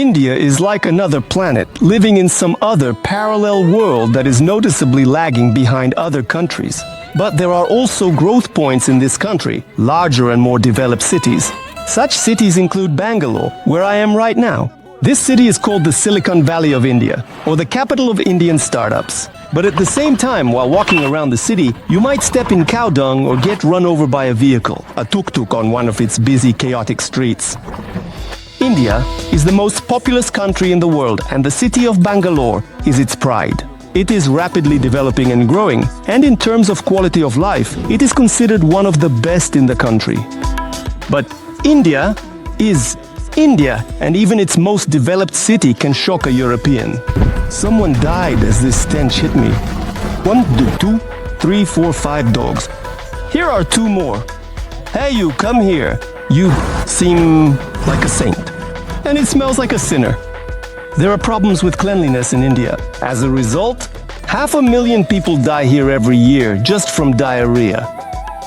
India is like another planet, living in some other parallel world that is noticeably lagging behind other countries. But there are also growth points in this country, larger and more developed cities. Such cities include Bangalore, where I am right now. This city is called the Silicon Valley of India, or the capital of Indian startups. But at the same time, while walking around the city, you might step in cow dung or get run over by a vehicle, a tuk-tuk on one of its busy, chaotic streets. India is the most populous country in the world, and the city of Bangalore is its pride. It is rapidly developing and growing, and in terms of quality of life, it is considered one of the best in the country. But India is India, and even its most developed city can shock a European. Someone died as this stench hit me. 1, 2, 3, 4, 5 dogs. Here are 2 more. Hey, you, come here. You seem like a saint. And it smells like a sinner. There are problems with cleanliness in India. As a result, 500,000 people die here every year just from diarrhea.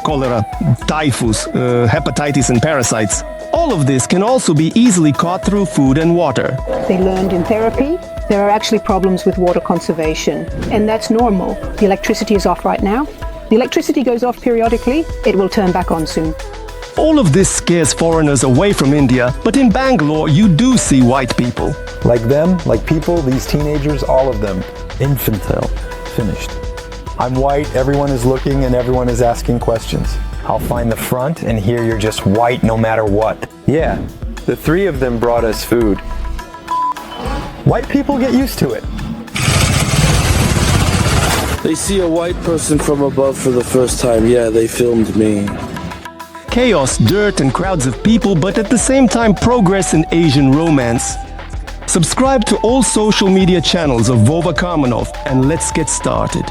Cholera, typhus, hepatitis and parasites. All of this can also be easily caught through food and water. They learned in therapy there are actually problems with water conservation, and that's normal. The electricity is off right now. The electricity goes off periodically. It will turn back on soon. All of this scares foreigners away from India, but in Bangalore you do see white people. Like them, like people, these teenagers, all of them. Infantile. Finished. I'm white, everyone is looking and everyone is asking questions. I'll find the front and here you're just white no matter what. Yeah, the 3 of them brought us food. White people get used to it. They see a white person from above for the first time. Yeah, they filmed me. Chaos, dirt and crowds of people, but at the same time progress in Asian romance. Subscribe to all social media channels of Vova Karmanov and let's get started.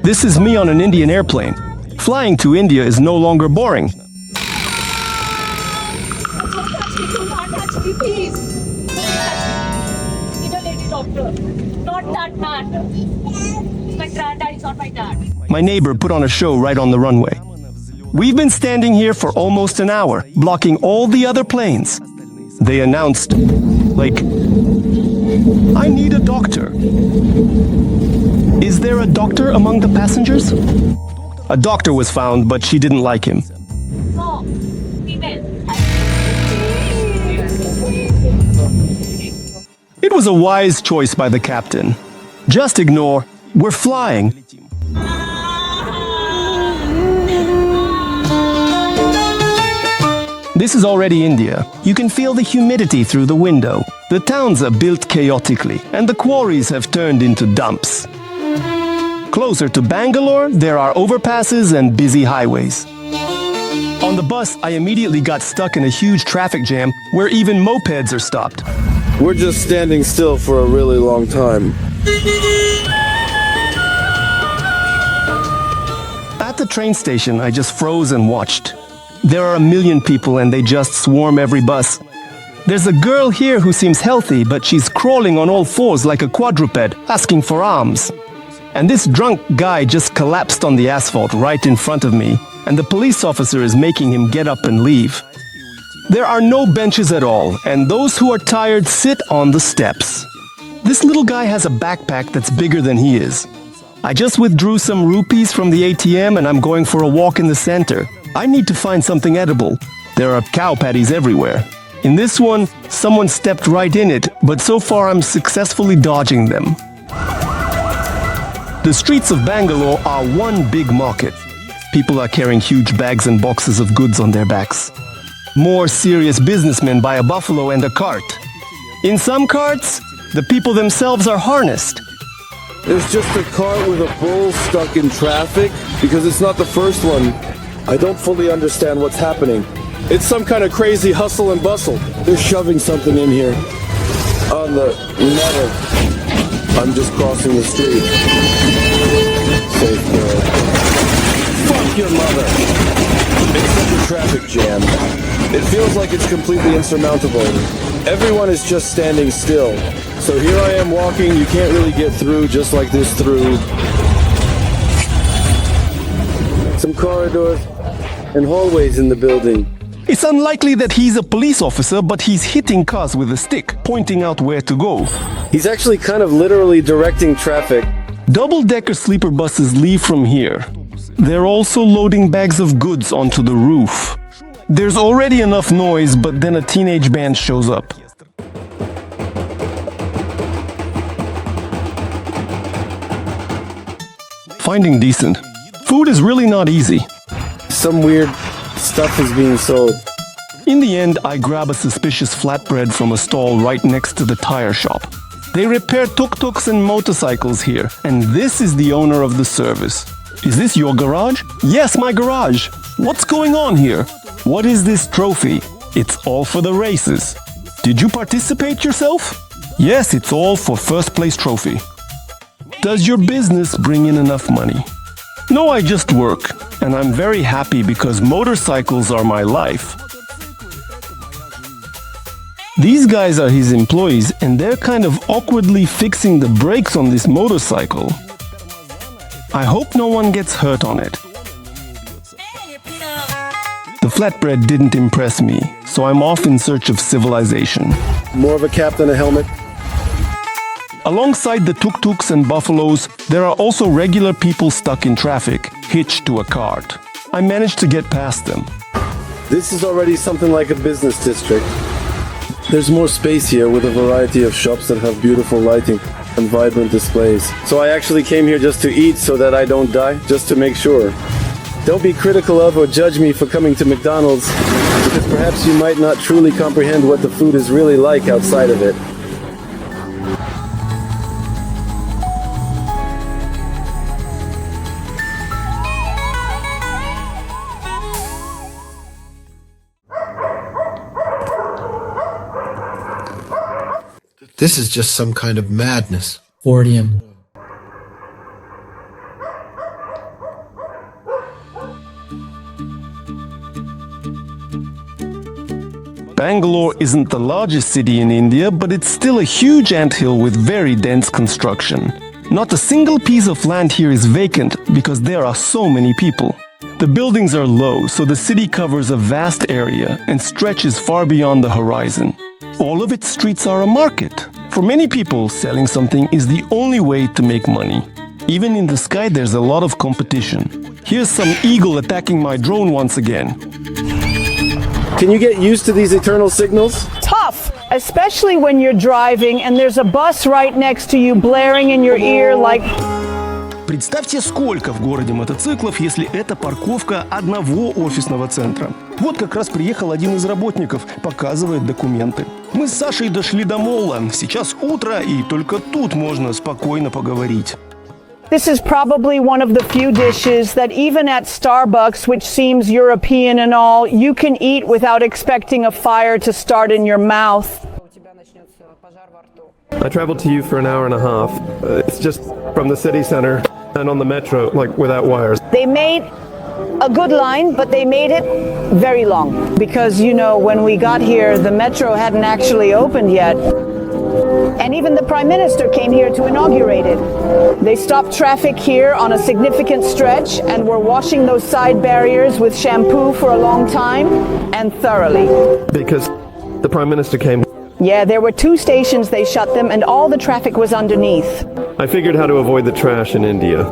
This is me on an Indian airplane. Flying to India is no longer boring. My neighbor put on a show right on the runway. We've been standing here for almost an hour, blocking all the other planes. They announced, like, I need a doctor. Is there a doctor among the passengers? A doctor was found, but she didn't like him. It was a wise choice by the captain. Just ignore, we're flying. This is already India. You can feel the humidity through the window. The towns are built chaotically, and the quarries have turned into dumps. Closer to Bangalore, there are overpasses and busy highways. On the bus, I immediately got stuck in a huge traffic jam where even mopeds are stopped. We're just standing still for a really long time. At the train station, I just froze and watched. There are 1 million people and they just swarm every bus. There's a girl here who seems healthy, but she's crawling on all 4s like a quadruped, asking for alms. And this drunk guy just collapsed on the asphalt right in front of me, and the police officer is making him get up and leave. There are no benches at all, and those who are tired sit on the steps. This little guy has a backpack that's bigger than he is. I just withdrew some rupees from the ATM and I'm going for a walk in the center. I need to find something edible. There are cow patties everywhere. In this one, someone stepped right in it, but so far I'm successfully dodging them. The streets of Bangalore are one big market. People are carrying huge bags and boxes of goods on their backs. More serious businessmen buy a buffalo and a cart. In some carts, the people themselves are harnessed. There's just a cart with a bull stuck in traffic because it's not the first one. I don't fully understand what's happening. It's some kind of crazy hustle and bustle. They're shoving something in here. On the metal. I'm just crossing the street. Safe girl. Fuck your mother. It's such a traffic jammed. It feels like it's completely insurmountable. Everyone is just standing still. So here I am walking, you can't really get through just like this through some corridors and hallways in the building. It's unlikely that he's a police officer, but he's hitting cars with a stick, pointing out where to go. He's actually kind of literally directing traffic. Double-decker sleeper buses leave from here. They're also loading bags of goods onto the roof. There's already enough noise, but then a teenage band shows up. Finding decent. Food is really not easy. Some weird stuff is being sold. In the end, I grab a suspicious flatbread from a stall right next to the tire shop. They repair tuk-tuks and motorcycles here, and this is the owner of the service. Is this your garage? Yes, my garage. What's going on here? What is this trophy? It's all for the races. Did you participate yourself? Yes, it's all for first place trophy. Does your business bring in enough money? No, I just work, and I'm very happy because motorcycles are my life. These guys are his employees, and they're kind of awkwardly fixing the brakes on this motorcycle. I hope no one gets hurt on it. The flatbread didn't impress me, so I'm off in search of civilization. More of a cap than a helmet. Alongside the tuk-tuks and buffaloes, there are also regular people stuck in traffic, hitched to a cart. I managed to get past them. This is already something like a business district. There's more space here with a variety of shops that have beautiful lighting and vibrant displays. So I actually came here just to eat so that I don't die, just to make sure. Don't be critical of or judge me for coming to McDonald's, because perhaps you might not truly comprehend what the food is really like outside of it. This is just some kind of madness. Ordium. Bangalore isn't the largest city in India, but it's still a huge anthill with very dense construction. Not a single piece of land here is vacant because there are so many people. The buildings are low, so the city covers a vast area and stretches far beyond the horizon. All of its streets are a market. For many people, selling something is the only way to make money. Even in the sky, there's a lot of competition. Here's some eagle attacking my drone once again. Can you get used to these eternal signals? Tough, especially when you're driving and there's a bus right next to you blaring in your ear like... Представьте, сколько в городе мотоциклов, если это парковка одного офисного центра. Вот как раз приехал один из работников, показывает документы. Мы с Сашей дошли до молла. Сейчас утро, и только тут можно спокойно поговорить. This is probably one of the few dishes that even at Starbucks, which seems European and all, you can eat without expecting a fire to start in your mouth. I traveled to you for an hour and a half. It's just from the city center and on the metro, like without wires. They made a good line, but they made it very long. Because, you know, when we got here, the metro hadn't actually opened yet. And even the Prime Minister came here to inaugurate it. They stopped traffic here on a significant stretch and were washing those side barriers with shampoo for a long time and thoroughly. Because the Prime Minister came. Yeah, there were 2 stations they shut them and all the traffic was underneath. I figured how to avoid the trash in India.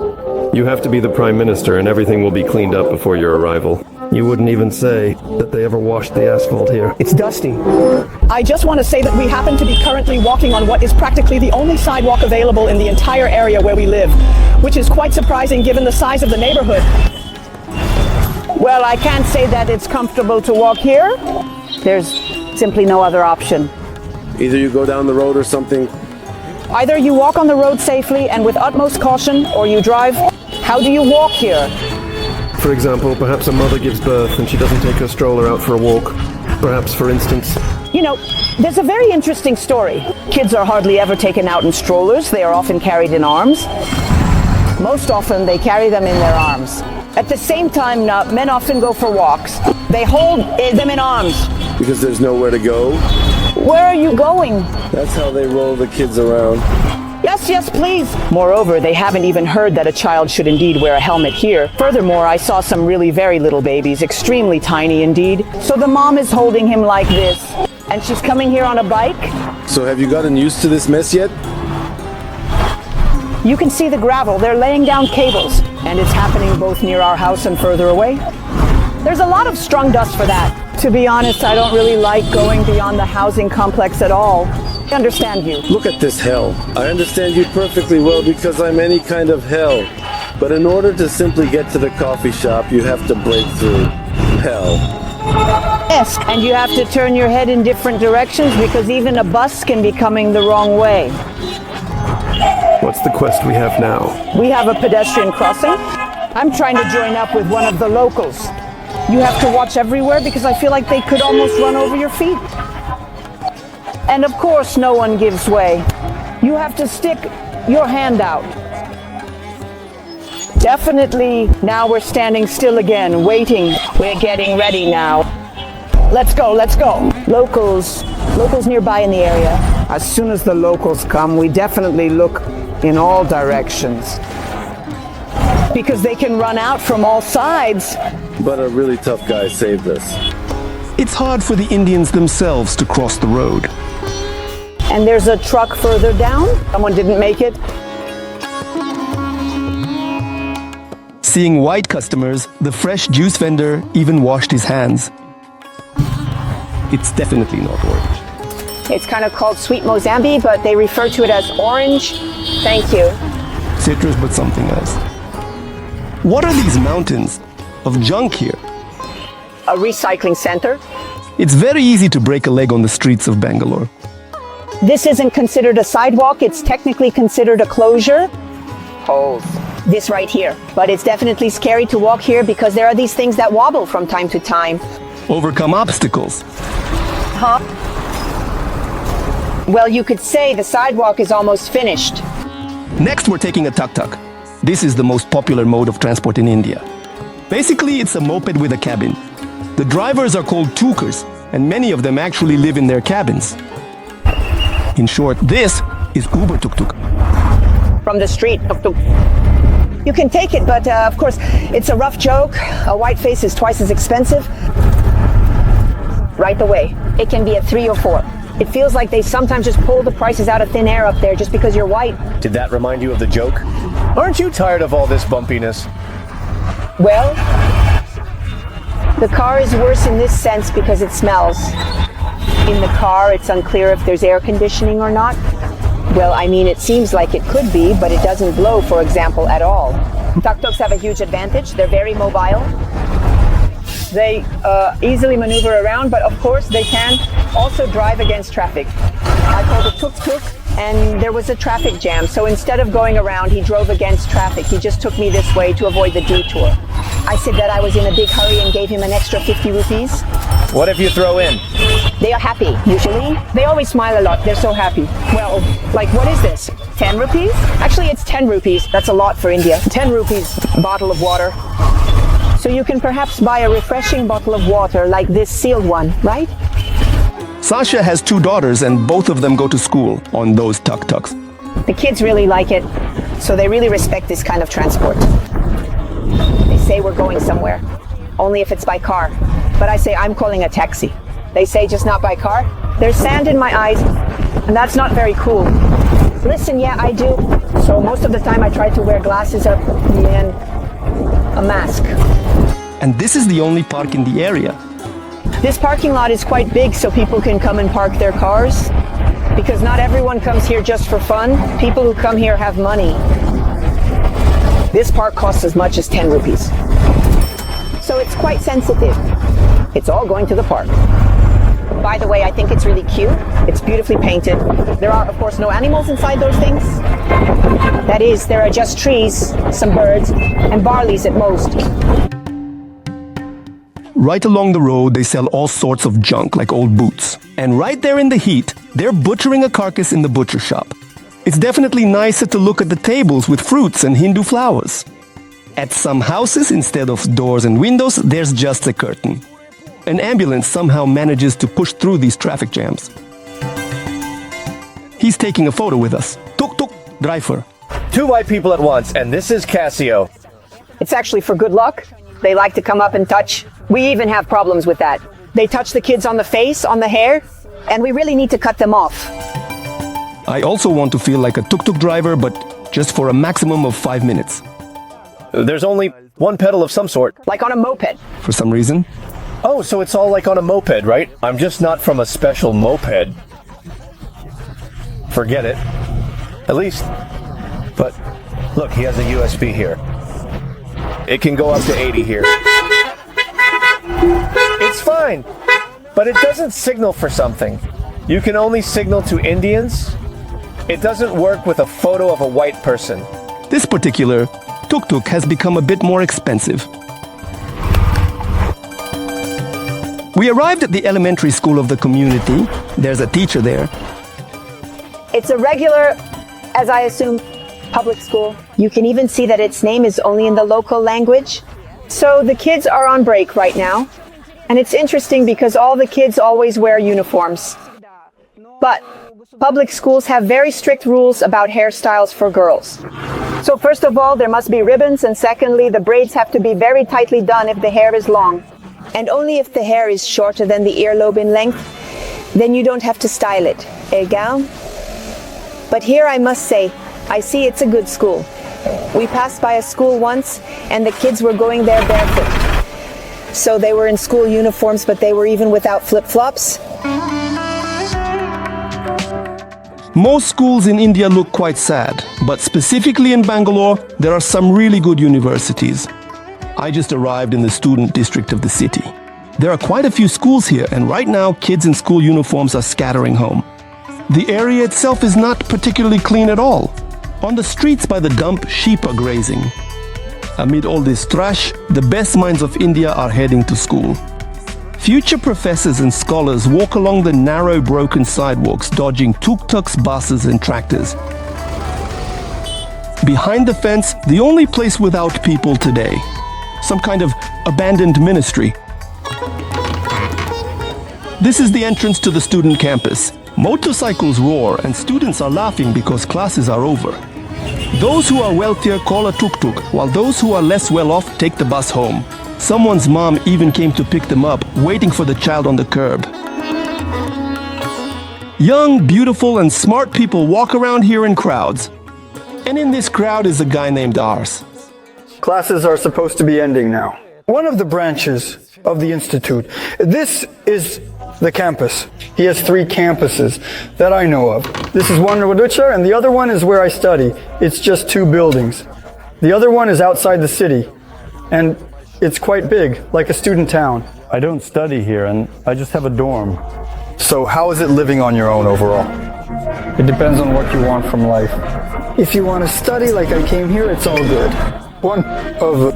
You have to be the Prime Minister and everything will be cleaned up before your arrival. You wouldn't even say that they ever washed the asphalt here. It's dusty. I just want to say that we happen to be currently walking on what is practically the only sidewalk available in the entire area where we live, which is quite surprising given the size of the neighborhood. Well, I can't say that it's comfortable to walk here. There's simply no other option. Either you go down the road or something. Either you walk on the road safely and with utmost caution, or you drive. How do you walk here? For example, perhaps a mother gives birth and she doesn't take her stroller out for a walk. Perhaps, for instance... You know, there's a very interesting story. Kids are hardly ever taken out in strollers. They are often carried in arms. Most often, they carry them in their arms. At the same time, men often go for walks. They hold them in arms. Because there's nowhere to go. Where are you going? That's how they roll the kids around. Yes, yes, please. Moreover, they haven't even heard that a child should indeed wear a helmet here. Furthermore, I saw some really very little babies, extremely tiny indeed. So the mom is holding him like this, and she's coming here on a bike. So have you gotten used to this mess yet? You can see the gravel. They're laying down cables, and it's happening both near our house and further away. There's a lot of strung dust for that. To be honest, I don't really like going beyond the housing complex at all. I understand you. Look at this hell. I understand you perfectly well because I'm any kind of hell. But in order to simply get to the coffee shop, you have to break through hell. Yes, and you have to turn your head in different directions because even a bus can be coming the wrong way. What's the quest we have now? We have a pedestrian crossing. I'm trying to join up with one of the locals. You have to watch everywhere because I feel like they could almost run over your feet. And of course, no one gives way. You have to stick your hand out. Definitely, now we're standing still again, waiting. We're getting ready now. Let's go, let's go. Locals nearby in the area. As soon as the locals come, we definitely look in all directions. Because they can run out from all sides. But a really tough guy saved us. It's hard for the Indians themselves to cross the road. And there's a truck further down. Someone didn't make it. Seeing white customers, the fresh juice vendor even washed his hands. It's definitely not orange. It's kind of called sweet Mozambique, but they refer to it as orange. Thank you. Citrus, but something else. What are these mountains of junk here? A recycling center. It's very easy to break a leg on the streets of Bangalore. This isn't considered a sidewalk. It's technically considered a closure. Holes. This right here. But it's definitely scary to walk here because there are these things that wobble from time to time. Overcome obstacles. Huh? Well, you could say the sidewalk is almost finished. Next, we're taking a tuk-tuk. This is the most popular mode of transport in India. Basically, it's a moped with a cabin. The drivers are called tukers, and many of them actually live in their cabins. In short, this is Uber tuk-tuk. From the street, tuk-tuk. You can take it, but of course, it's a rough joke. A white face is twice as expensive. Right away. It can be a 3 or 4. It feels like they sometimes just pull the prices out of thin air up there just because you're white. Did that remind you of the joke? Aren't you tired of all this bumpiness? Well, the car is worse in this sense because it smells. In the car, it's unclear if there's air conditioning or not. Well, I mean, it seems like it could be, but it doesn't blow, for example, at all. Tuk-tuks have a huge advantage. They're very mobile. They easily maneuver around, but of course they can also drive against traffic. I called it tuk-tuk, and there was a traffic jam. So instead of going around, he drove against traffic. He just took me this way to avoid the detour. I said that I was in a big hurry and gave him an extra 50 rupees. What if you throw in? They are happy, usually. They always smile a lot. They're so happy. Well, like, what is this? 10 rupees? Actually, it's 10 rupees. That's a lot for India. 10 rupees, bottle of water. So you can perhaps buy a refreshing bottle of water like this sealed one, right? Sasha has 2 daughters and both of them go to school on those tuk-tuks. The kids really like it, so they really respect this kind of transport. They say we're going somewhere, only if it's by car. But I say I'm calling a taxi. They say just not by car. There's sand in my eyes, and that's not very cool. Listen, yeah, I do. So most of the time I try to wear glasses or and a mask. And this is the only park in the area. This parking lot is quite big so people can come and park their cars. Because not everyone comes here just for fun. People who come here have money. This park costs as much as 10 rupees. So it's quite sensitive. It's all going to the park. By the way, I think it's really cute. It's beautifully painted. There are, of course, no animals inside those things. That is, there are just trees, some birds, and barleys at most. Right along the road, they sell all sorts of junk like old boots. And right there in the heat, they're butchering a carcass in the butcher shop. It's definitely nicer to look at the tables with fruits and Hindu flowers. At some houses, instead of doors and windows, there's just a curtain. An ambulance somehow manages to push through these traffic jams. He's taking a photo with us. Tuk-tuk driver. 2 white people at once, and this is Casio. It's actually for good luck. They like to come up and touch. We even have problems with that. They touch the kids on the face, on the hair, and we really need to cut them off. I also want to feel like a tuk-tuk driver, but just for a maximum of 5 minutes. There's only one pedal of some sort. Like on a moped. For some reason. Oh, so it's all like on a moped, right? I'm just not from a special moped. Forget it. At least. But look, he has a USB here. It can go up to 80 here. It's fine, but it doesn't signal for something. You can only signal to Indians. It doesn't work with a photo of a white person. This particular tuk-tuk has become a bit more expensive. We arrived at the elementary school of the community. There's a teacher there. It's a regular, as I assume, public school. You can even see that its name is only in the local language. So the kids are on break right now. And it's interesting because all the kids always wear uniforms. But public schools have very strict rules about hairstyles for girls. So first of all, there must be ribbons, and secondly, the braids have to be very tightly done if the hair is long. And only if the hair is shorter than the earlobe in length, then you don't have to style it. Égal? But here I must say, I see it's a good school. We passed by a school once, and the kids were going there barefoot. So they were in school uniforms, but they were even without flip-flops. Most schools in India look quite sad, but specifically in Bangalore, there are some really good universities. I just arrived in the student district of the city. There are quite a few schools here, and right now kids in school uniforms are scattering home. The area itself is not particularly clean at all. On the streets by the dump, sheep are grazing. Amid all this trash, the best minds of India are heading to school. Future professors and scholars walk along the narrow, broken sidewalks, dodging tuk-tuks, buses, and tractors. Behind the fence, the only place without people today. Some kind of abandoned ministry. This is the entrance to the student campus. Motorcycles roar and students are laughing because classes are over. Those who are wealthier call a tuk-tuk, while those who are less well off take the bus home. Someone's mom even came to pick them up, waiting for the child on the curb. Young, beautiful, and smart people walk around here in crowds. And in this crowd is a guy named Ars. Classes are supposed to be ending now. One of the branches of the Institute. This is the campus. He has 3 campuses that I know of. This is one in Odisha, and the other one is where I study. It's just 2 buildings. The other one is outside the city, and it's quite big, like a student town. I don't study here, and I just have a dorm. So how is it living on your own overall? It depends on what you want from life. If you want to study like I came here, it's all good. One of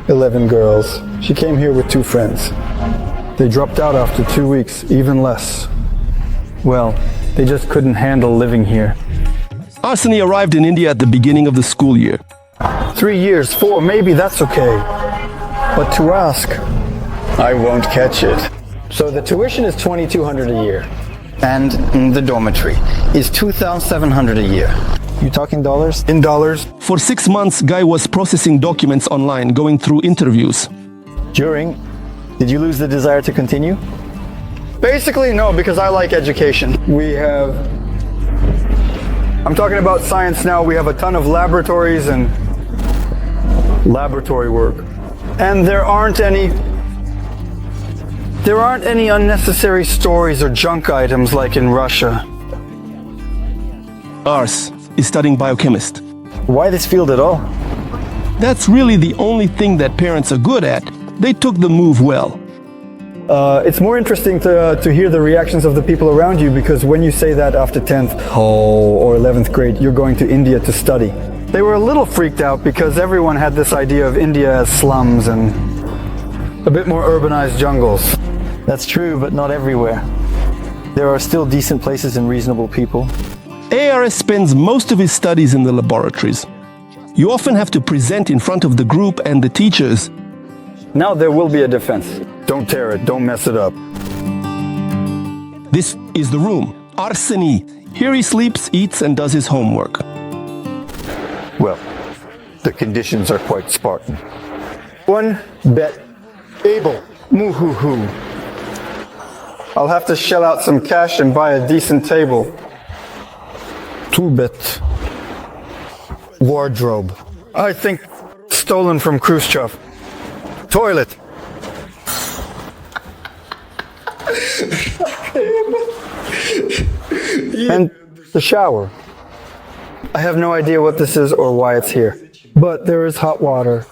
11 girls. She came here with 2 friends. They dropped out after 2 weeks, even less. Well, they just couldn't handle living here. Arsani arrived in India at the beginning of the school year. 3 years, 4, maybe that's okay. But to ask, I won't catch it. So the tuition is $2,200 a year. And the dormitory is $2,700 a year. You talking dollars? In dollars? For 6 months, Guy was processing documents online, going through interviews. Did you lose the desire to continue? Basically, no, because I like education. I'm talking about science now. We have a ton of laboratories and laboratory work. And there aren't any unnecessary stories or junk items like in Russia. Ars is studying biochemist. Why this field at all? That's really the only thing that parents are good at. They took the move well. It's more interesting to hear the reactions of the people around you, because when you say that after 10th or 11th grade, you're going to India to study. They were a little freaked out because everyone had this idea of India as slums and a bit more urbanized jungles. That's true, but not everywhere. There are still decent places and reasonable people. ARS spends most of his studies in the laboratories. You often have to present in front of the group and the teachers. Now there will be a defense. Don't tear it, don't mess it up. This is the room, Arseny. Here he sleeps, eats, and does his homework. Well, the conditions are quite Spartan. One bet able. Moo-hoo-hoo. I'll have to shell out some cash and buy a decent table. Two bet wardrobe. I think stolen from Khrushchev. Toilet. And the shower. I have no idea what this is or why it's here, but there is hot water.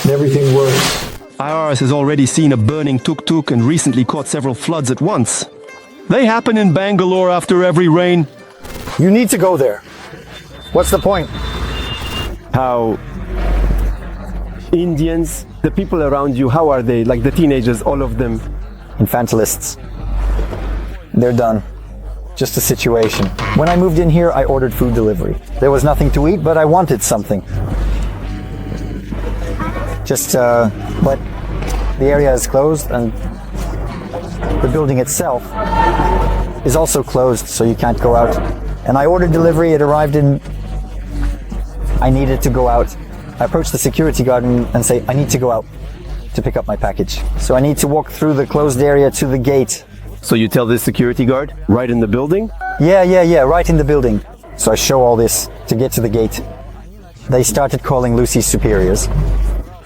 Everything works. IRS has already seen a burning tuk-tuk and recently caught several floods at once. They happen in Bangalore after every rain. You need to go there. What's the point? How Indians, the people around you, how are they? Like the teenagers, all of them? Infantilists. They're done. Just a situation. When I moved in here, I ordered food delivery. There was nothing to eat, but I wanted something. But the area is closed and the building itself is also closed, so you can't go out. And I ordered delivery, it arrived in... I needed to go out. I approached the security guard and say, I need to go out to pick up my package. So I need to walk through the closed area to the gate. So you tell this security guard, right in the building? Yeah, right in the building. So I show all this to get to the gate. They started calling Lucy's superiors.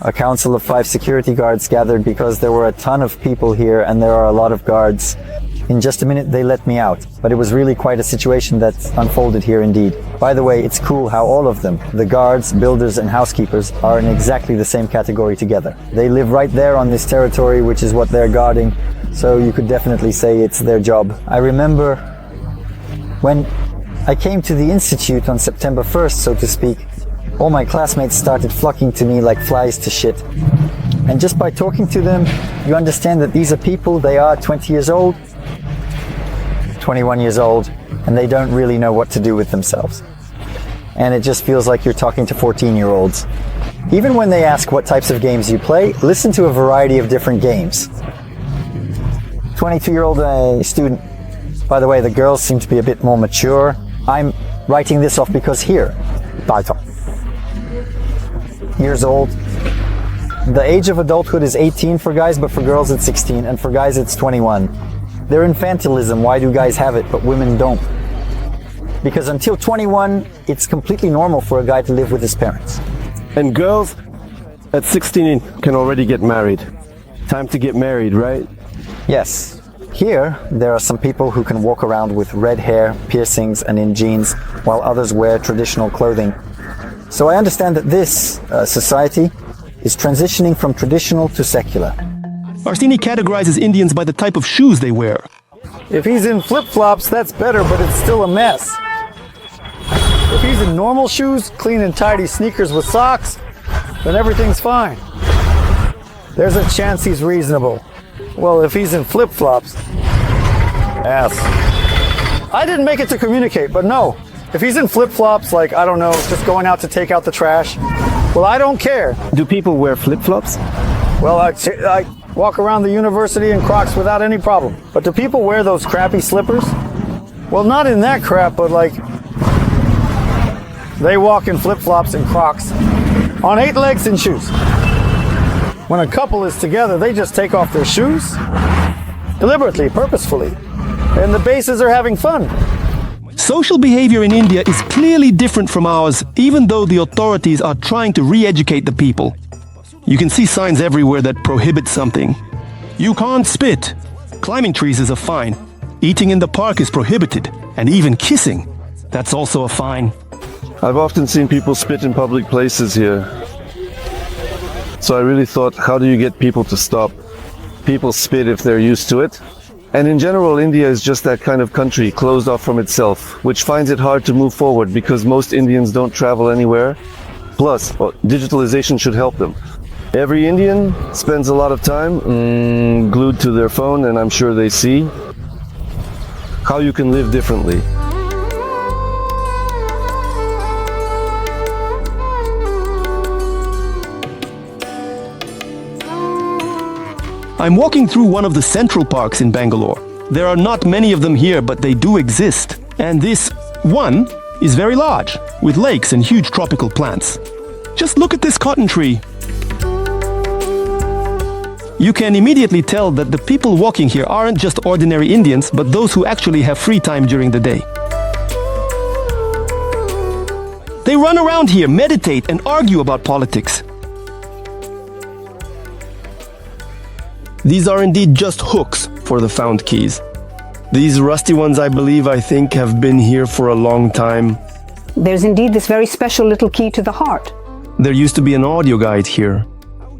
A council of 5 security guards gathered because there were a ton of people here and there are a lot of guards. In just a minute they let me out, but it was really quite a situation that unfolded here indeed. By the way, it's cool how all of them, the guards, builders and housekeepers, are in exactly the same category together. They live right there on this territory, which is what they're guarding, so you could definitely say it's their job. I remember when I came to the institute on September 1st, so to speak, all my classmates started flocking to me like flies to shit. And just by talking to them, you understand that these are people, they are 20 years old, 21 years old, and they don't really know what to do with themselves. And it just feels like you're talking to 14-year-olds. Even when they ask what types of games you play, listen to a variety of different games. 22-year-old student. By the way, the girls seem to be a bit more mature. I'm writing this off because here, years old. The age of adulthood is 18 for guys, but for girls it's 16, and for guys it's 21. They're infantilism, why do guys have it, but women don't? Because until 21, it's completely normal for a guy to live with his parents. And girls at 16 can already get married. Time to get married, right? Yes. Here, there are some people who can walk around with red hair, piercings, and in jeans, while others wear traditional clothing. So I understand that this society is transitioning from traditional to secular. Arseny categorizes Indians by the type of shoes they wear. If he's in flip-flops, that's better, but it's still a mess. If he's in normal shoes, clean and tidy sneakers with socks, then everything's fine. There's a chance he's reasonable. Well, if he's in flip-flops, ass. I didn't make it to communicate, but no. If he's in flip-flops, like, I don't know, just going out to take out the trash, well, I don't care. Do people wear flip-flops? Well, I walk around the university in Crocs without any problem. But do people wear those crappy slippers? Well, not in that crap, but like, they walk in flip-flops and Crocs on 8 legs and shoes. When a couple is together, they just take off their shoes deliberately, purposefully, and the bases are having fun. Social behavior in India is clearly different from ours, even though the authorities are trying to re-educate the people. You can see signs everywhere that prohibit something. You can't spit. Climbing trees is a fine. Eating in the park is prohibited. And even kissing, that's also a fine. I've often seen people spit in public places here. So I really thought, how do you get people to stop? People spit if they're used to it. And in general, India is just that kind of country, closed off from itself, which finds it hard to move forward because most Indians don't travel anywhere. Plus, digitalization should help them. Every Indian spends a lot of time glued to their phone, and I'm sure they see. how you can live differently. I'm walking through one of the central parks in Bangalore. There are not many of them here, but they do exist. And this one is very large, with lakes and huge tropical plants. Just look at this cotton tree. You can immediately tell that the people walking here aren't just ordinary Indians, but those who actually have free time during the day. They run around here, meditate, and argue about politics. These are indeed just hooks for the found keys. These rusty ones, I think, have been here for a long time. There's indeed this very special little key to the heart. There used to be an audio guide here.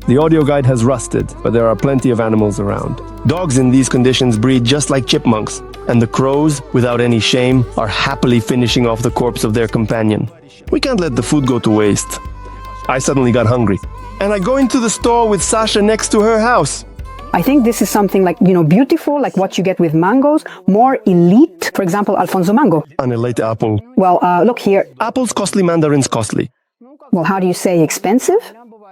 The audio guide has rusted, but there are plenty of animals around. Dogs in these conditions breed just like chipmunks, and the crows, without any shame, are happily finishing off the corpse of their companion. We can't let the food go to waste. I suddenly got hungry, and I go into the store with Sasha next to her house. I think this is something like, beautiful, like what you get with mangoes, more elite. For example, Alfonso mango. An elite apple. Well, look here. Apples costly, mandarins costly. Well, how do you say expensive?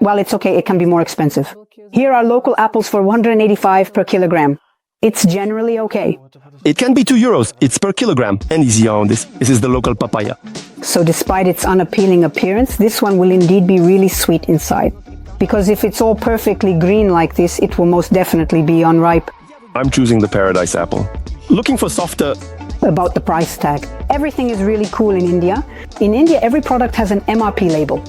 Well, it's okay, it can be more expensive. Here are local apples for 185 per kilogram. It's generally okay. It can be €2. It's per kilogram. And easy on this. This is the local papaya. So despite its unappealing appearance, this one will indeed be really sweet inside. Because if it's all perfectly green like this, it will most definitely be unripe. I'm choosing the paradise apple. Looking for softer... About the price tag. Everything is really cool in India. In India, every product has an MRP label.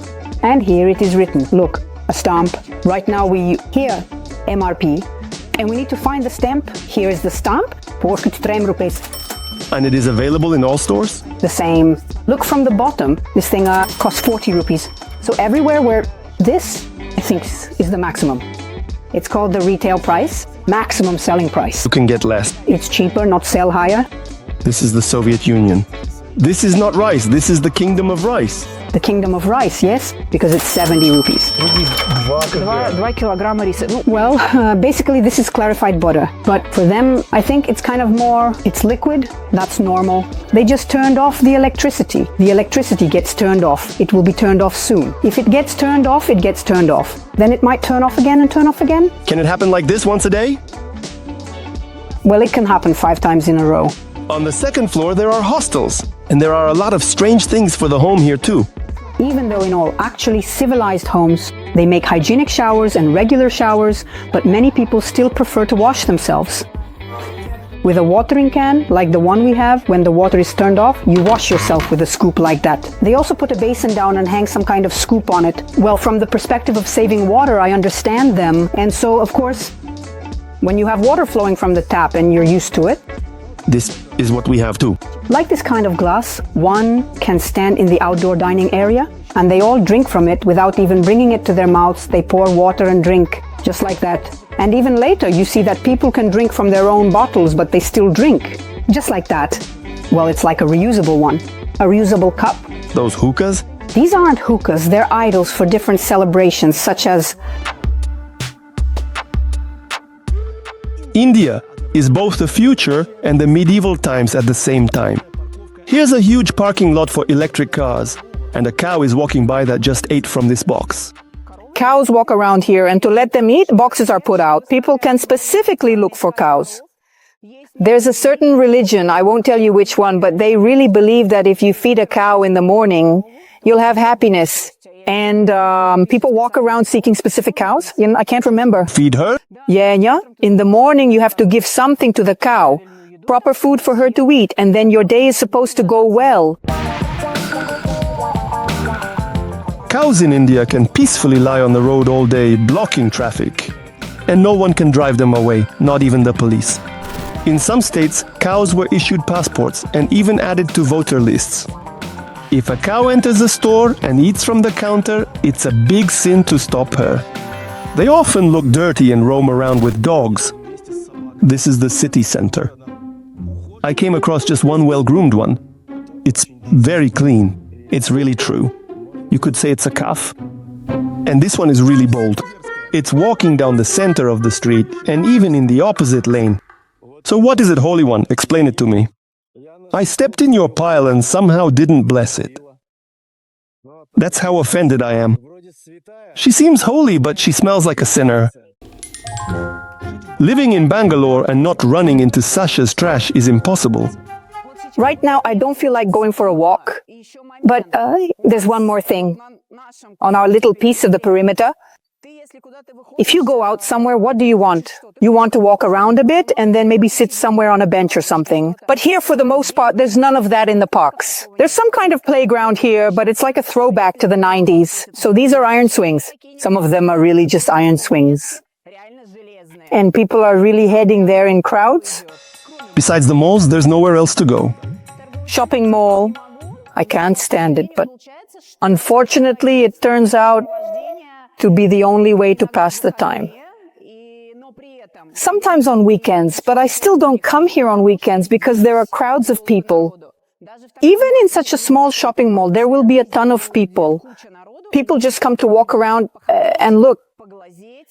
And here it is written. Look, a stamp. Right now here, MRP. And we need to find the stamp. Here is the stamp. ₹3. And it is available in all stores? The same. Look from the bottom. This thing costs 40 rupees. So everywhere where this, I think, is the maximum. It's called the retail price, maximum selling price. You can get less. It's cheaper, not sell higher. This is the Soviet Union. This is not rice, this is the kingdom of rice. The kingdom of rice, yes, because it's 70 rupees. Well, basically this is clarified butter. But for them, I think it's kind of more, it's liquid, that's normal. They just turned off the electricity. The electricity gets turned off. It will be turned off soon. If it gets turned off, it gets turned off. Then it might turn off again and turn off again. Can it happen like this once a day? Well, it can happen 5 times in a row. On the second floor, there are hostels. And there are a lot of strange things for the home here too. Even though in all actually civilized homes, they make hygienic showers and regular showers, but many people still prefer to wash themselves. With a watering can, like the one we have, when the water is turned off, you wash yourself with a scoop like that. They also put a basin down and hang some kind of scoop on it. Well, from the perspective of saving water, I understand them. And so, of course, when you have water flowing from the tap and you're used to it, this is what we have too. Like this kind of glass, one can stand in the outdoor dining area and they all drink from it without even bringing it to their mouths. They pour water and drink, just like that. And even later you see that people can drink from their own bottles, but they still drink, just like that. Well, it's like a reusable one, a reusable cup. Those hookahs? These aren't hookahs, they're idols for different celebrations, such as... India is both the future and the medieval times at the same time. Here's a huge parking lot for electric cars, and a cow is walking by that just ate from this box. Cows walk around here, and to let them eat, boxes are put out. People can specifically look for cows. There's a certain religion, I won't tell you which one, but they really believe that if you feed a cow in the morning, you'll have happiness. And people walk around seeking specific cows. I can't remember. Feed her? Yeah. In the morning, you have to give something to the cow. Proper food for her to eat. And then your day is supposed to go well. Cows in India can peacefully lie on the road all day, blocking traffic. And no one can drive them away, not even the police. In some states, cows were issued passports and even added to voter lists. If a cow enters a store and eats from the counter, it's a big sin to stop her. They often look dirty and roam around with dogs. This is the city center. I came across just one well-groomed one. It's very clean. It's really true. You could say it's a calf. And this one is really bold. It's walking down the center of the street and even in the opposite lane. So what is it, Holy One? Explain it to me. I stepped in your pile and somehow didn't bless it. That's how offended I am. She seems holy, but she smells like a sinner. Living in Bangalore and not running into Sasha's trash is impossible. Right now, I don't feel like going for a walk. But there's one more thing. On our little piece of the perimeter, if you go out somewhere, what do you want? You want to walk around a bit and then maybe sit somewhere on a bench or something. But here, for the most part, there's none of that in the parks. There's some kind of playground here, but it's like a throwback to the 90s. So these are iron swings. Some of them are really just iron swings. And people are really heading there in crowds. Besides the malls, there's nowhere else to go. Shopping mall. I can't stand it, but unfortunately, it turns out to be the only way to pass the time. Sometimes on weekends, but I still don't come here on weekends because there are crowds of people. Even in such a small shopping mall, there will be a ton of people. People just come to walk around and look.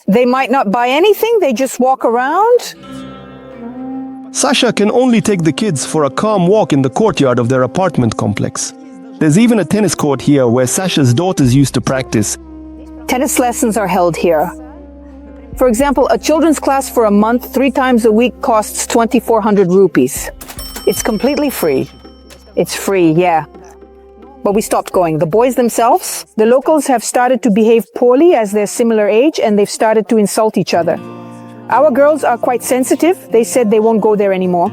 They might not buy anything, they just walk around. Sasha can only take the kids for a calm walk in the courtyard of their apartment complex. There's even a tennis court here where Sasha's daughters used to practice. Tennis lessons are held here. For example, a children's class for a month, 3 times a week, costs 2,400 rupees. It's completely free. It's free, yeah. But we stopped going. The boys themselves, the locals have started to behave poorly as they're similar age, and they've started to insult each other. Our girls are quite sensitive. They said they won't go there anymore.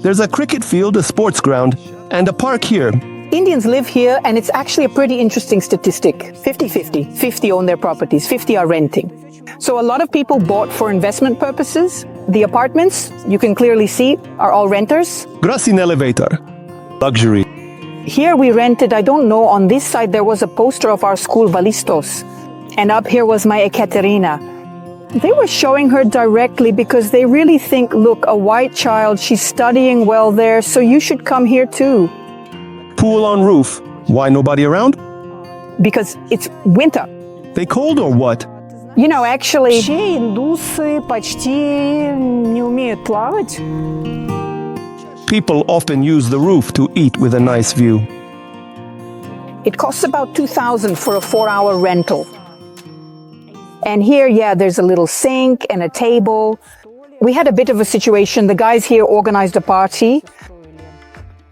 There's a cricket field, a sports ground, and a park here. Indians live here, and it's actually a pretty interesting statistic. 50-50. 50 own their properties, 50 are renting. So a lot of people bought for investment purposes. The apartments, you can clearly see, are all renters. Grass in elevator. Luxury. Here we rented, I don't know, on this side there was a poster of our school, Valistos. And up here was my Ekaterina. They were showing her directly because they really think, look, a white child, she's studying well there, so you should come here too. Pool on roof. Why nobody around? Because it's winter. They cold or what? You know, actually... Вообще индусы почти не умеют плавать. People often use the roof to eat with a nice view. It costs about 2,000 for a 4-hour rental. And here, yeah, there's a little sink and a table. We had a bit of a situation. The guys here organized a party.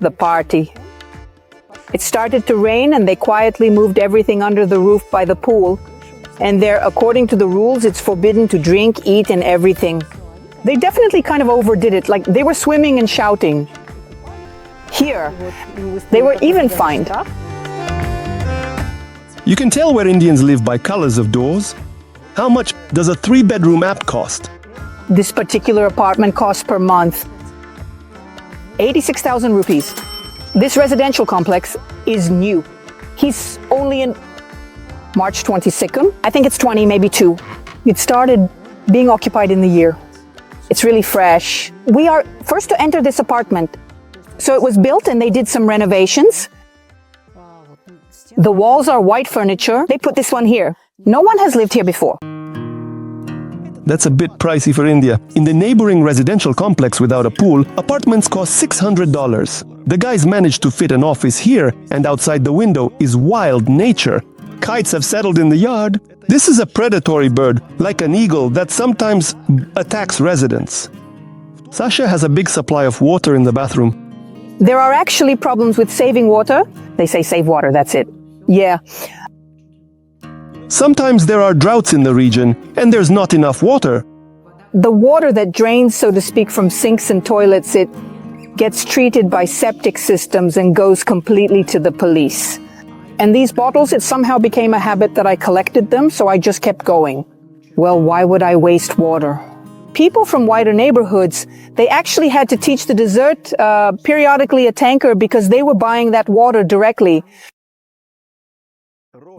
The party. It started to rain and they quietly moved everything under the roof by the pool. And there, according to the rules, it's forbidden to drink, eat, and everything. They definitely kind of overdid it, like they were swimming and shouting. Here, they were even fined. You can tell where Indians live by colors of doors. How much does a 3-bedroom apt cost? This particular apartment costs per month 86,000 rupees. This residential complex is new. He's only in March 22nd. I think it's 20, maybe 2. It started being occupied in the year. It's really fresh. We are first to enter this apartment. So it was built and they did some renovations. The walls are white furniture. They put this one here. No one has lived here before. That's a bit pricey for India. In the neighboring residential complex without a pool, apartments cost $600. The guys managed to fit an office here, and outside the window is wild nature. Kites have settled in the yard. This is a predatory bird, like an eagle, that sometimes attacks residents. Sasha has a big supply of water in the bathroom. There are actually problems with saving water. They say save water, that's it. Yeah. Sometimes there are droughts in the region, and there's not enough water. The water that drains, so to speak, from sinks and toilets, it gets treated by septic systems and goes completely to the police. And these bottles, it somehow became a habit that I collected them, so I just kept going. Well, why would I waste water? People from wider neighborhoods, they actually had to teach the dessert periodically a tanker because they were buying that water directly.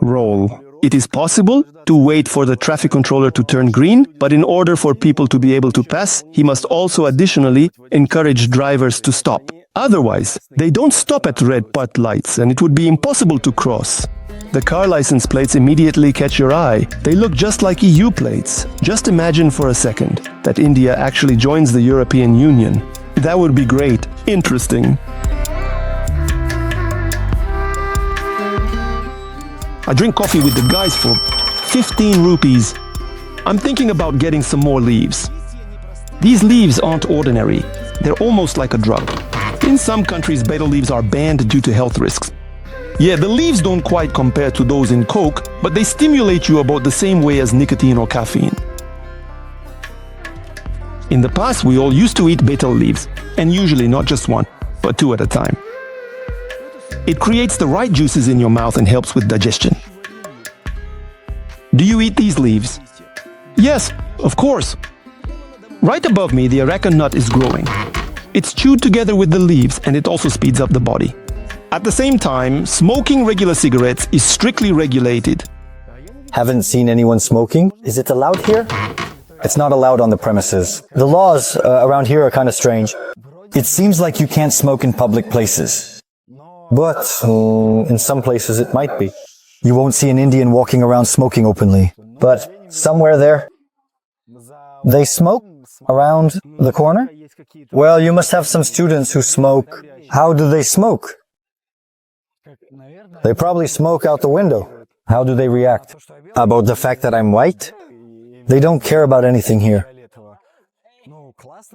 Roll. It is possible to wait for the traffic controller to turn green, but in order for people to be able to pass, he must also additionally encourage drivers to stop. Otherwise, they don't stop at red part lights and it would be impossible to cross. The car license plates immediately catch your eye. They look just like EU plates. Just imagine for a second that India actually joins the European Union. That would be great. Interesting. I drink coffee with the guys for 15 rupees. I'm thinking about getting some more leaves. These leaves aren't ordinary. They're almost like a drug. In some countries, betel leaves are banned due to health risks. Yeah, the leaves don't quite compare to those in Coke, but they stimulate you about the same way as nicotine or caffeine. In the past, we all used to eat betel leaves, and usually not just one, but 2 at a time. It creates the right juices in your mouth and helps with digestion. Do you eat these leaves? Yes, of course. Right above me, the areca nut is growing. It's chewed together with the leaves, and it also speeds up the body. At the same time, smoking regular cigarettes is strictly regulated. Haven't seen anyone smoking. Is it allowed here? It's not allowed on the premises. The laws around here are kind of strange. It seems like you can't smoke in public places. But in some places it might be. You won't see an Indian walking around smoking openly. But somewhere there, they smoke around the corner? Well, you must have some students who smoke. How do they smoke? They probably smoke out the window. How do they react? About the fact that I'm white? They don't care about anything here.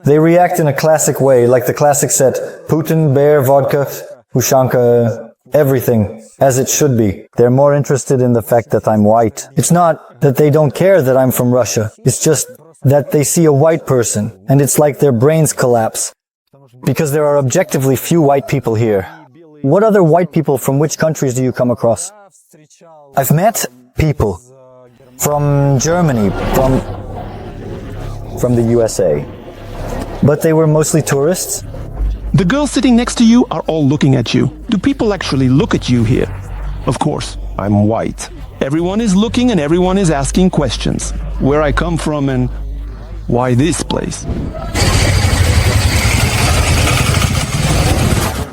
They react in a classic way, like the classic set, Putin, bear, vodka, Ushanka, everything, as it should be. They're more interested in the fact that I'm white. It's not that they don't care that I'm from Russia. It's just that they see a white person, and it's like their brains collapse. Because there are objectively few white people here. What other white people from which countries do you come across? I've met people from Germany, from the USA. But they were mostly tourists. The girls sitting next to you are all looking at you. Do people actually look at you here? Of course, I'm white. Everyone is looking and everyone is asking questions. Where I come from and why this place?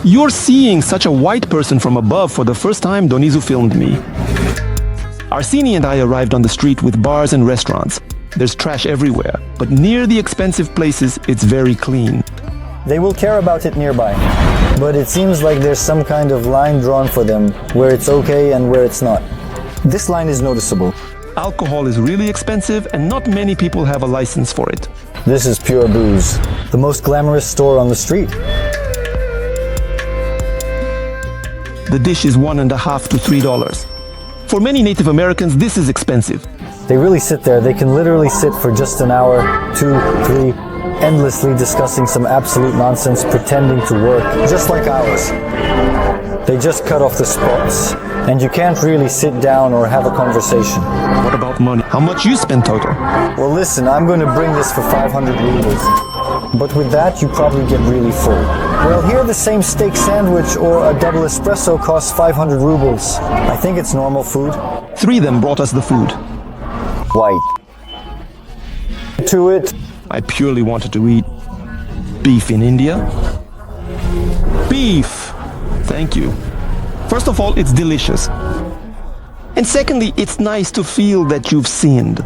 You're seeing such a white person from above for the first time. Donizu filmed me. Arsini and I arrived on the street with bars and restaurants. There's trash everywhere, but near the expensive places, it's very clean. They will care about it nearby, but it seems like there's some kind of line drawn for them, where it's okay and where it's not. This line is noticeable. Alcohol is really expensive and not many people have a license for it. This is pure booze. The most glamorous store on the street. The dish is $1.50 to $3. For many Native Americans, this is expensive. They really sit there. They can literally sit for just an hour, 2, 3, endlessly discussing some absolute nonsense, pretending to work, just like ours. They just cut off the spots, and you can't really sit down or have a conversation. What about money? How much you spend total? Well, listen, I'm going to bring this for 500 rubles. But with that, you probably get really full. Well, here the same steak sandwich or a double espresso costs 500 rubles. I think it's normal food. 3 of them brought us the food. White. To it. I purely wanted to eat beef in India. Beef! Thank you. First of all, it's delicious. And secondly, it's nice to feel that you've sinned.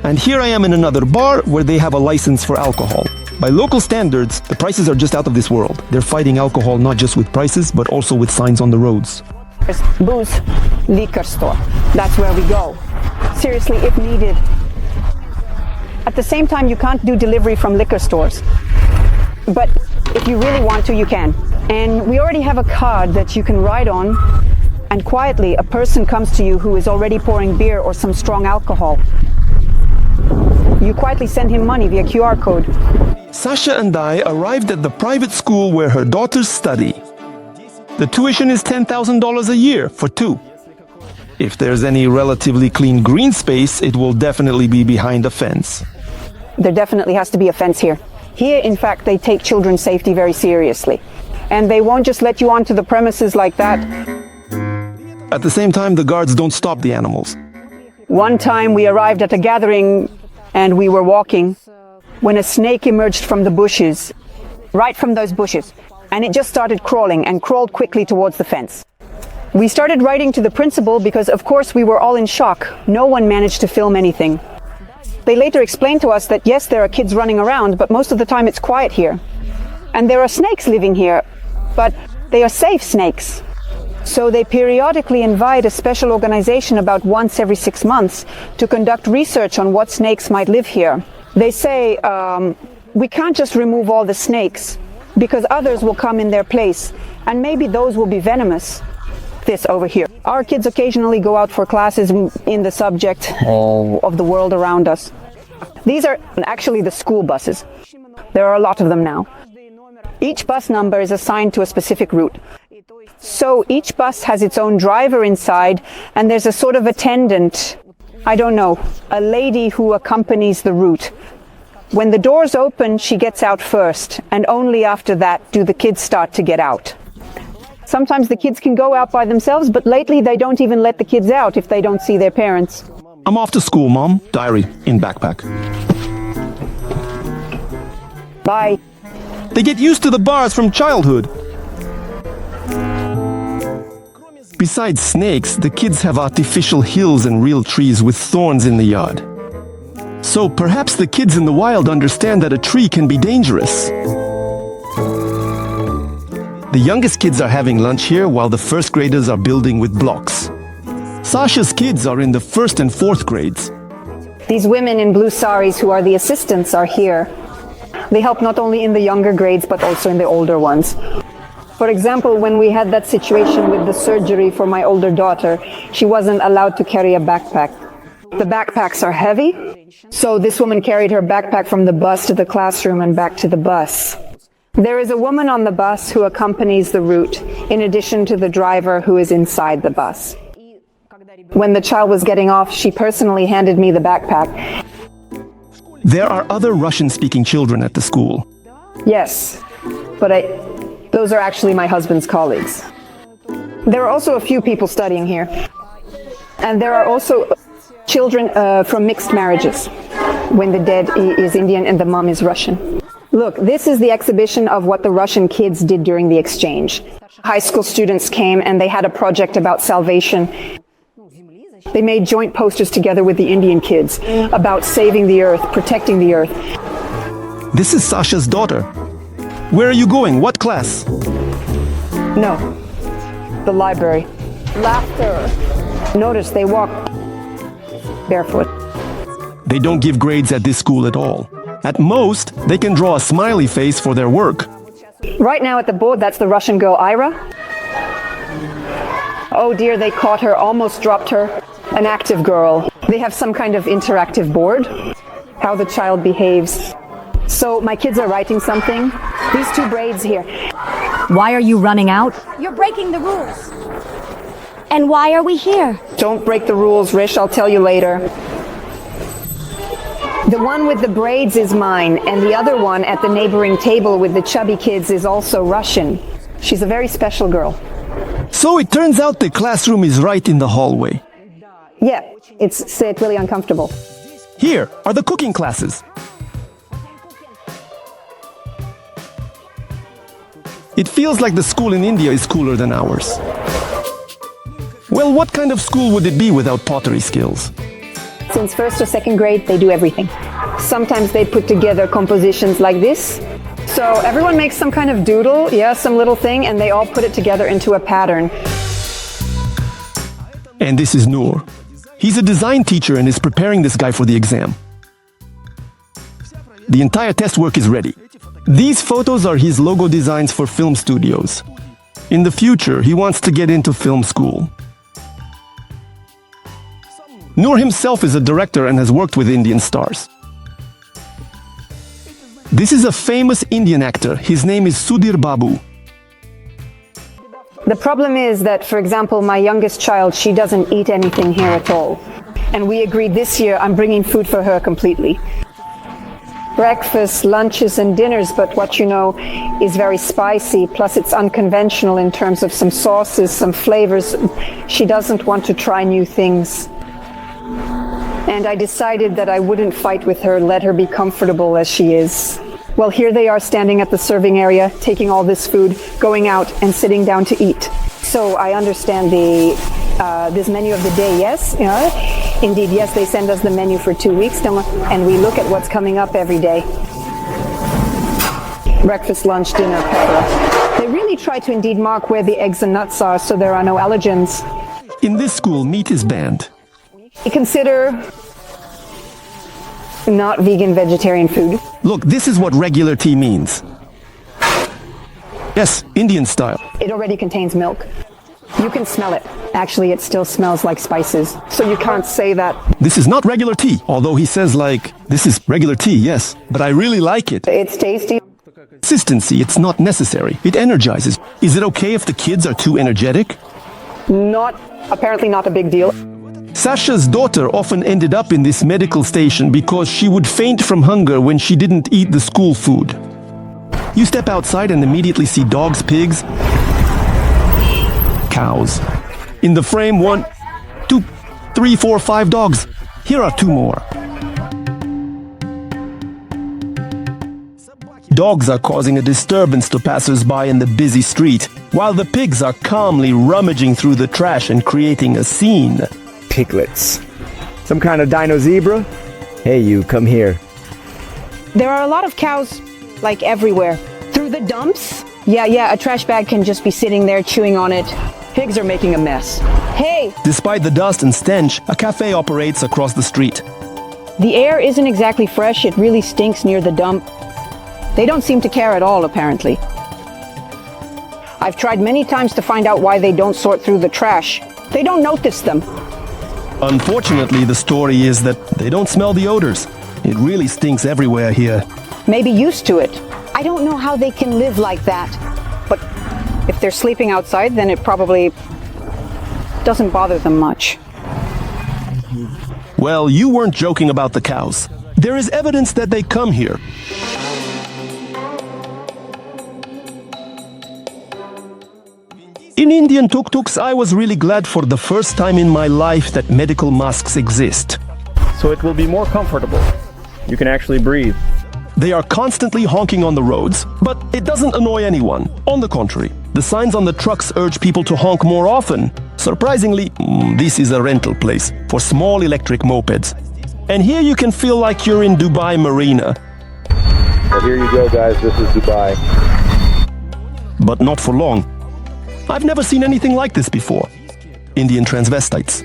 And here I am in another bar where they have a license for alcohol. By local standards, the prices are just out of this world. They're fighting alcohol not just with prices, but also with signs on the roads. There's booze, liquor store. That's where we go. Seriously, if needed. At the same time, you can't do delivery from liquor stores. But if you really want to, you can. And we already have a card that you can ride on, and quietly a person comes to you who is already pouring beer or some strong alcohol. You quietly send him money via QR code. Sasha and I arrived at the private school where her daughters study. The tuition is $10,000 a year for 2. If there's any relatively clean green space, it will definitely be behind a fence. There definitely has to be a fence here. Here, in fact, they take children's safety very seriously. And they won't just let you onto the premises like that. At the same time, the guards don't stop the animals. One time we arrived at a gathering and we were walking when a snake emerged from the bushes, right from those bushes. And it just started crawling and crawled quickly towards the fence. We started writing to the principal because, of course, we were all in shock. No one managed to film anything. They later explained to us that, yes, there are kids running around, but most of the time it's quiet here. And there are snakes living here, but they are safe snakes. So they periodically invite a special organization about once every 6 months to conduct research on what snakes might live here. They say, we can't just remove all the snakes because others will come in their place, and maybe those will be venomous. This over here. Our kids occasionally go out for classes in the subject of the world around us. These are actually the school buses. There are a lot of them now. Each bus number is assigned to a specific route. So each bus has its own driver inside, and there's a sort of attendant, I don't know, a lady who accompanies the route. When the doors open, she gets out first, and only after that do the kids start to get out. Sometimes the kids can go out by themselves, but lately they don't even let the kids out if they don't see their parents. I'm off to school, Mom. Diary in backpack. Bye. They get used to the bars from childhood. Besides snakes, the kids have artificial hills and real trees with thorns in the yard. So perhaps the kids in the wild understand that a tree can be dangerous. The youngest kids are having lunch here while the first graders are building with blocks. Sasha's kids are in the 1st and 4th grades. These women in blue saris who are the assistants are here. They help not only in the younger grades but also in the older ones. For example, when we had that situation with the surgery for my older daughter, she wasn't allowed to carry a backpack. The backpacks are heavy, so this woman carried her backpack from the bus to the classroom and back to the bus. There is a woman on the bus who accompanies the route, in addition to the driver who is inside the bus. When the child was getting off, she personally handed me the backpack. There are other Russian-speaking children at the school. Yes, but those are actually my husband's colleagues. There are also a few people studying here. And there are also children from mixed marriages, when the dad is Indian and the mom is Russian. Look, this is the exhibition of what the Russian kids did during the exchange. High school students came and they had a project about salvation. They made joint posters together with the Indian kids about saving the earth, protecting the earth. This is Sasha's daughter. Where are you going? What class? No, the library. Laughter. Notice they walk barefoot. They don't give grades at this school at all. At most, they can draw a smiley face for their work. Right now at the board, that's the Russian girl Ira. Oh dear, they caught her, almost dropped her. An active girl. They have some kind of interactive board, how the child behaves. So my kids are writing something. These two braids here. Why are you running out? You're breaking the rules. And why are we here? Don't break the rules, Rish, I'll tell you later. The one with the braids is mine, and the other one at the neighboring table with the chubby kids is also Russian. She's a very special girl. So it turns out the classroom is right in the hallway. Yeah, it's really uncomfortable. Here are the cooking classes. It feels like the school in India is cooler than ours. Well, what kind of school would it be without pottery skills? Since 1st or 2nd grade, they do everything. Sometimes they put together compositions like this. So everyone makes some kind of doodle, some little thing, and they all put it together into a pattern. And this is Noor. He's a design teacher and is preparing this guy for the exam. The entire test work is ready. These photos are his logo designs for film studios. In the future, he wants to get into film school. Noor himself is a director and has worked with Indian stars. This is a famous Indian actor. His name is Sudhir Babu. The problem is that, for example, my youngest child, she doesn't eat anything here at all. And we agreed this year I'm bringing food for her completely. Breakfast, lunches and dinners, but what you know is very spicy, plus it's unconventional in terms of some sauces, some flavors. She doesn't want to try new things. And I decided that I wouldn't fight with her, let her be comfortable as she is. Well, here they are standing at the serving area, taking all this food, going out and sitting down to eat. So I understand this menu of the day, yes? Indeed, yes, they send us the menu for 2 weeks, and we look at what's coming up every day. Breakfast, lunch, dinner, etc. They really they try to indeed mark where the eggs and nuts are so there are no allergens. In this school, meat is banned. You consider not vegan vegetarian food. Look, this is what regular tea means. Yes, Indian style. It already contains milk. You can smell it. Actually, it still smells like spices, so you can't say that. This is not regular tea, although he says like, this is regular tea, yes, but I really like it. It's tasty. Consistency, it's not necessary. It energizes. Is it okay if the kids are too energetic? Apparently not a big deal. Sasha's daughter often ended up in this medical station because she would faint from hunger when she didn't eat the school food. You step outside and immediately see dogs, pigs, cows. In the frame, 1, 2, 3, 4, 5 dogs. Here are 2 more. Dogs are causing a disturbance to passers-by in the busy street, while the pigs are calmly rummaging through the trash and creating a scene. Piglets. Some kind of dino zebra? Hey, you, come here. There are a lot of cows, like everywhere. Through the dumps? Yeah, a trash bag can just be sitting there chewing on it. Pigs are making a mess. Hey! Despite the dust and stench, a cafe operates across the street. The air isn't exactly fresh, it really stinks near the dump. They don't seem to care at all, apparently. I've tried many times to find out why they don't sort through the trash. They don't notice them. Unfortunately, the story is that they don't smell the odors. It really stinks everywhere here. Maybe used to it. I don't know how they can live like that. But if they're sleeping outside, then it probably doesn't bother them much. Well, you weren't joking about the cows. There is evidence that they come here. In Indian tuk-tuks, I was really glad for the first time in my life that medical masks exist. So it will be more comfortable. You can actually breathe. They are constantly honking on the roads, but it doesn't annoy anyone. On the contrary, the signs on the trucks urge people to honk more often. Surprisingly, this is a rental place for small electric mopeds. And here you can feel like you're in Dubai Marina. Well, here you go, guys. This is Dubai. But not for long. I've never seen anything like this before. Indian transvestites.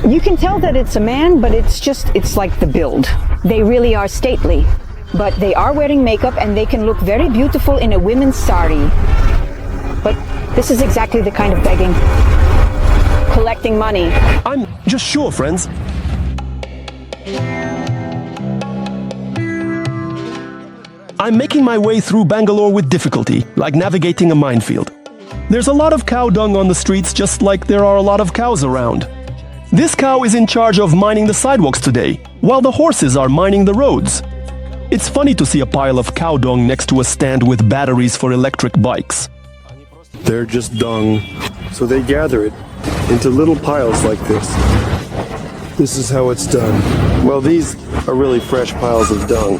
You can tell that it's a man, but it's like the build. They really are stately. But they are wearing makeup and they can look very beautiful in a women's sari. But this is exactly the kind of begging. Collecting money. I'm just sure, friends. I'm making my way through Bangalore with difficulty, like navigating a minefield. There's a lot of cow dung on the streets, just like there are a lot of cows around. This cow is in charge of mining the sidewalks today, while the horses are mining the roads. It's funny to see a pile of cow dung next to a stand with batteries for electric bikes. They're just dung, so they gather it into little piles like this. This is how it's done. Well, these are really fresh piles of dung.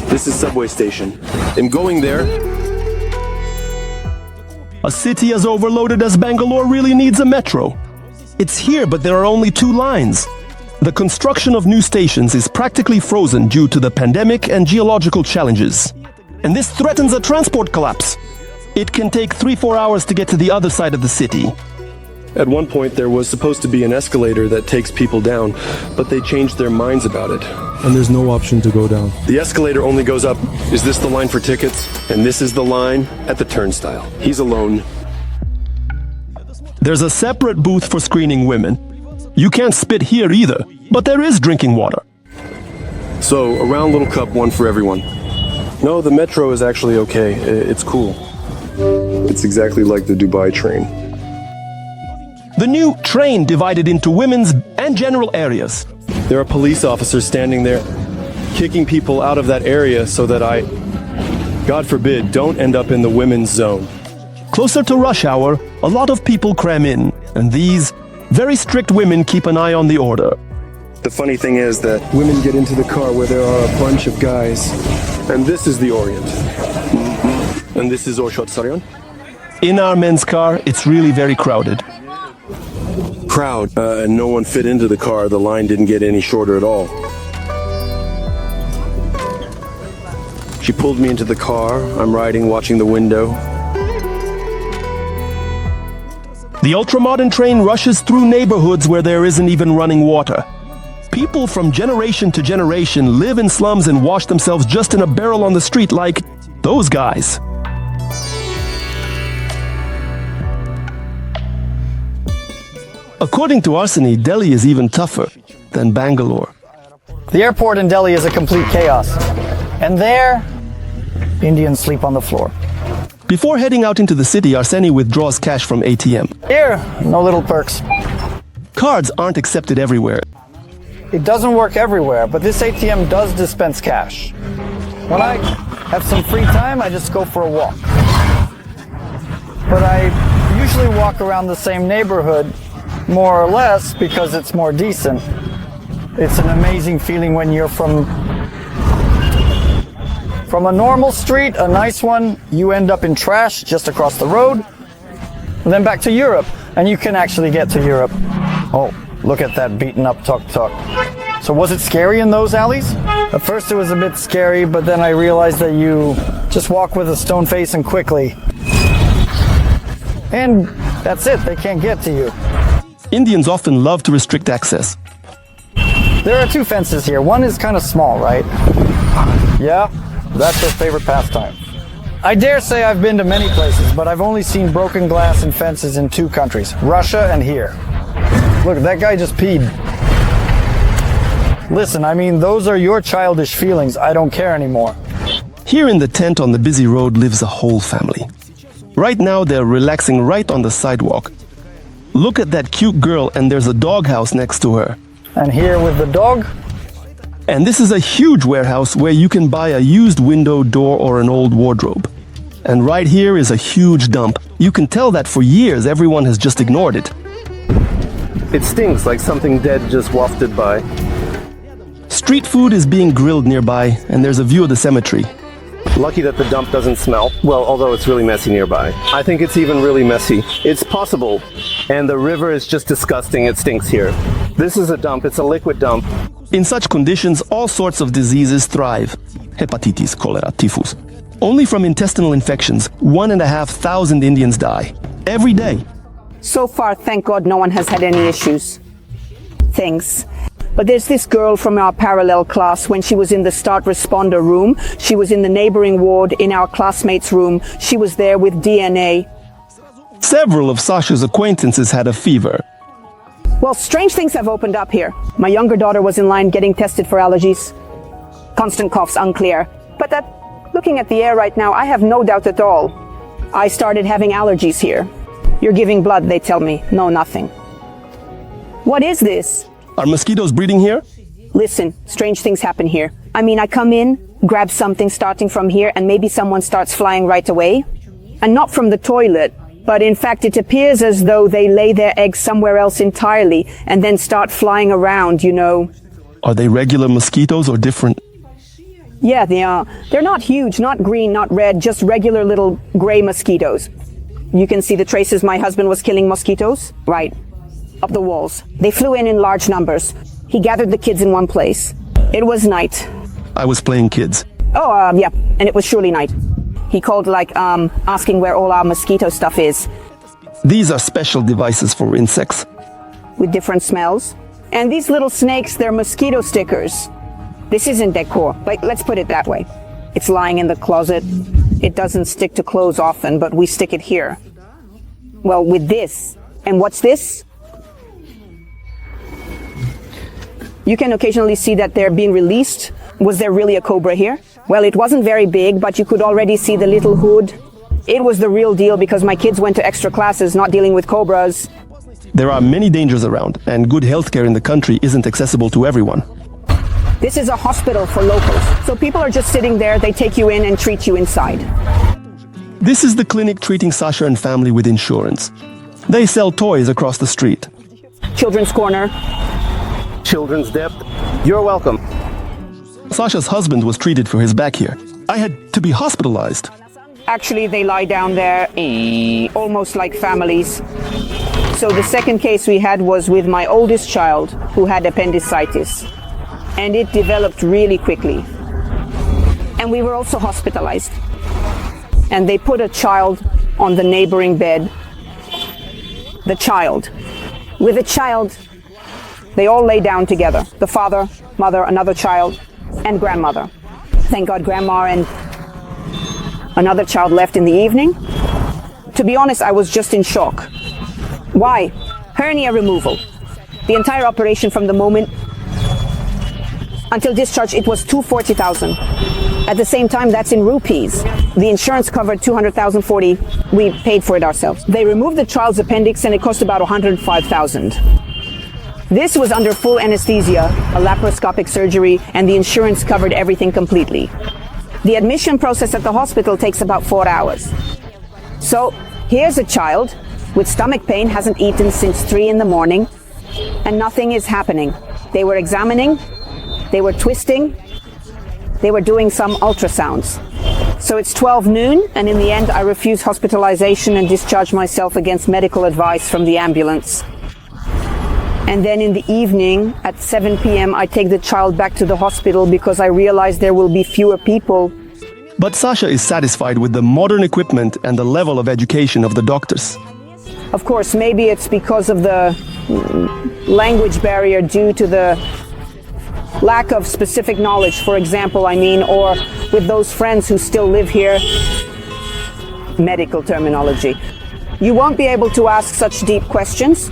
This is subway station. I'm going there. A city as overloaded as Bangalore really needs a metro. It's here, but there are only 2 lines. The construction of new stations is practically frozen due to the pandemic and geological challenges. And this threatens a transport collapse. It can take 3-4 hours to get to the other side of the city. At one point, there was supposed to be an escalator that takes people down, but they changed their minds about it. And there's no option to go down. The escalator only goes up. Is this the line for tickets? And this is the line at the turnstile. He's alone. There's a separate booth for screening women. You can't spit here either, but there is drinking water. So, a round little cup, one for everyone. No, the metro is actually okay. It's cool. It's exactly like the Dubai train. The new train divided into women's and general areas. There are police officers standing there, kicking people out of that area so that I, God forbid, don't end up in the women's zone. Closer to rush hour, a lot of people cram in, and these very strict women keep an eye on the order. The funny thing is that women get into the car where there are a bunch of guys, and this is the Orient. And this is USSR. In our men's car, it's really very crowded. Crowd, and no one fit into the car. The line didn't get any shorter at all. She pulled me into the car. I'm riding, watching the window. The ultramodern train rushes through neighborhoods where there isn't even running water. People from generation to generation live in slums and wash themselves just in a barrel on the street like those guys. According to Arseny, Delhi is even tougher than Bangalore. The airport in Delhi is a complete chaos. And there, Indians sleep on the floor. Before heading out into the city, Arseny withdraws cash from ATM. Here, no little perks. Cards aren't accepted everywhere. It doesn't work everywhere, but this ATM does dispense cash. When I have some free time, I just go for a walk. But I usually walk around the same neighborhood, more or less, because it's more decent. It's an amazing feeling when you're from a normal street, a nice one, you end up in trash just across the road, and then back to Europe, and you can actually get to Europe. Oh, look at that beaten up tuk-tuk. So was it scary in those alleys? At first it was a bit scary, but then I realized that you just walk with a stone face and quickly. And that's it, they can't get to you. Indians often love to restrict access. There are two fences here. One is kind of small, right? Yeah, that's their favorite pastime. I dare say I've been to many places, but I've only seen broken glass and fences in two countries, Russia and here. Look, that guy just peed. Listen, I mean, those are your childish feelings. I don't care anymore. Here in the tent on the busy road lives a whole family. Right now they're relaxing right on the sidewalk. Look at that cute girl, and there's a doghouse next to her. And here with the dog? And this is a huge warehouse where you can buy a used window, door, or an old wardrobe. And right here is a huge dump. You can tell that for years everyone has just ignored it. It stinks like something dead just wafted by. Street food is being grilled nearby, and there's a view of the cemetery. Lucky that the dump doesn't smell. Well, although it's really messy nearby. I think it's even really messy. It's possible. And the river is just disgusting. It stinks here. This is a dump. It's a liquid dump. In such conditions, all sorts of diseases thrive. Hepatitis, cholera, typhus. Only from intestinal infections, 1,500 Indians die. Every day. So far, thank God, no one has had any issues. Thanks. But there's this girl from our parallel class. When she was in the start responder room, she was in the neighboring ward in our classmates' room. She was there with DNA. Several of Sasha's acquaintances had a fever. Well, strange things have opened up here. My younger daughter was in line getting tested for allergies. Constant coughs, unclear. But looking at the air right now, I have no doubt at all. I started having allergies here. You're giving blood, they tell me. No, nothing. What is this? Are mosquitoes breeding here? Listen, strange things happen here. I mean, I come in, grab something starting from here, and maybe someone starts flying right away. And not from the toilet, but in fact it appears as though they lay their eggs somewhere else entirely and then start flying around, you know. Are they regular mosquitoes or different? Yeah, they are. They're not huge, not green, not red, just regular little gray mosquitoes. You can see the traces my husband was killing mosquitoes. Right. Up the walls. They flew in large numbers. He gathered the kids in one place. It was night. I was playing kids. Oh, yeah, and it was surely night. He called asking where all our mosquito stuff is. These are special devices for insects. With different smells. And these little snakes, they're mosquito stickers. This isn't decor, let's put it that way. It's lying in the closet. It doesn't stick to clothes often, but we stick it here. Well, with this. And what's this? You can occasionally see that they're being released. Was there really a cobra here? Well, it wasn't very big, but you could already see the little hood. It was the real deal because my kids went to extra classes not dealing with cobras. There are many dangers around, and good healthcare in the country isn't accessible to everyone. This is a hospital for locals. So people are just sitting there, they take you in and treat you inside. This is the clinic treating Sasha and family with insurance. They sell toys across the street. Children's corner. Children's depth. You're welcome. Sasha's husband was treated for his back here. I had to be hospitalized. Actually, they lie down there almost like families. So the second case we had was with my oldest child who had appendicitis. And it developed really quickly. And And we were also hospitalized. And they put a child on the neighboring bed. The child. With the child, they all lay down together. The father, mother, another child, and grandmother. Thank God grandma and another child left in the evening. To be honest, I was just in shock. Why? Hernia removal. The entire operation from the moment until discharge, it was 240,000. At the same time, that's in rupees. The insurance covered 200,040. We paid for it ourselves. They removed the child's appendix and it cost about 105,000. This was under full anesthesia, a laparoscopic surgery, and the insurance covered everything completely. The admission process at the hospital takes about 4 hours. So here's a child with stomach pain, hasn't eaten since 3 in the morning, and nothing is happening. They were examining, they were twisting, they were doing some ultrasounds. So it's 12 noon, and in the end I refuse hospitalization and discharge myself against medical advice from the ambulance. And then in the evening at 7 p.m. I take the child back to the hospital because I realize there will be fewer people. But Sasha is satisfied with the modern equipment and the level of education of the doctors. Of course, maybe it's because of the language barrier due to the lack of specific knowledge, for example, or with those friends who still live here, medical terminology. You won't be able to ask such deep questions.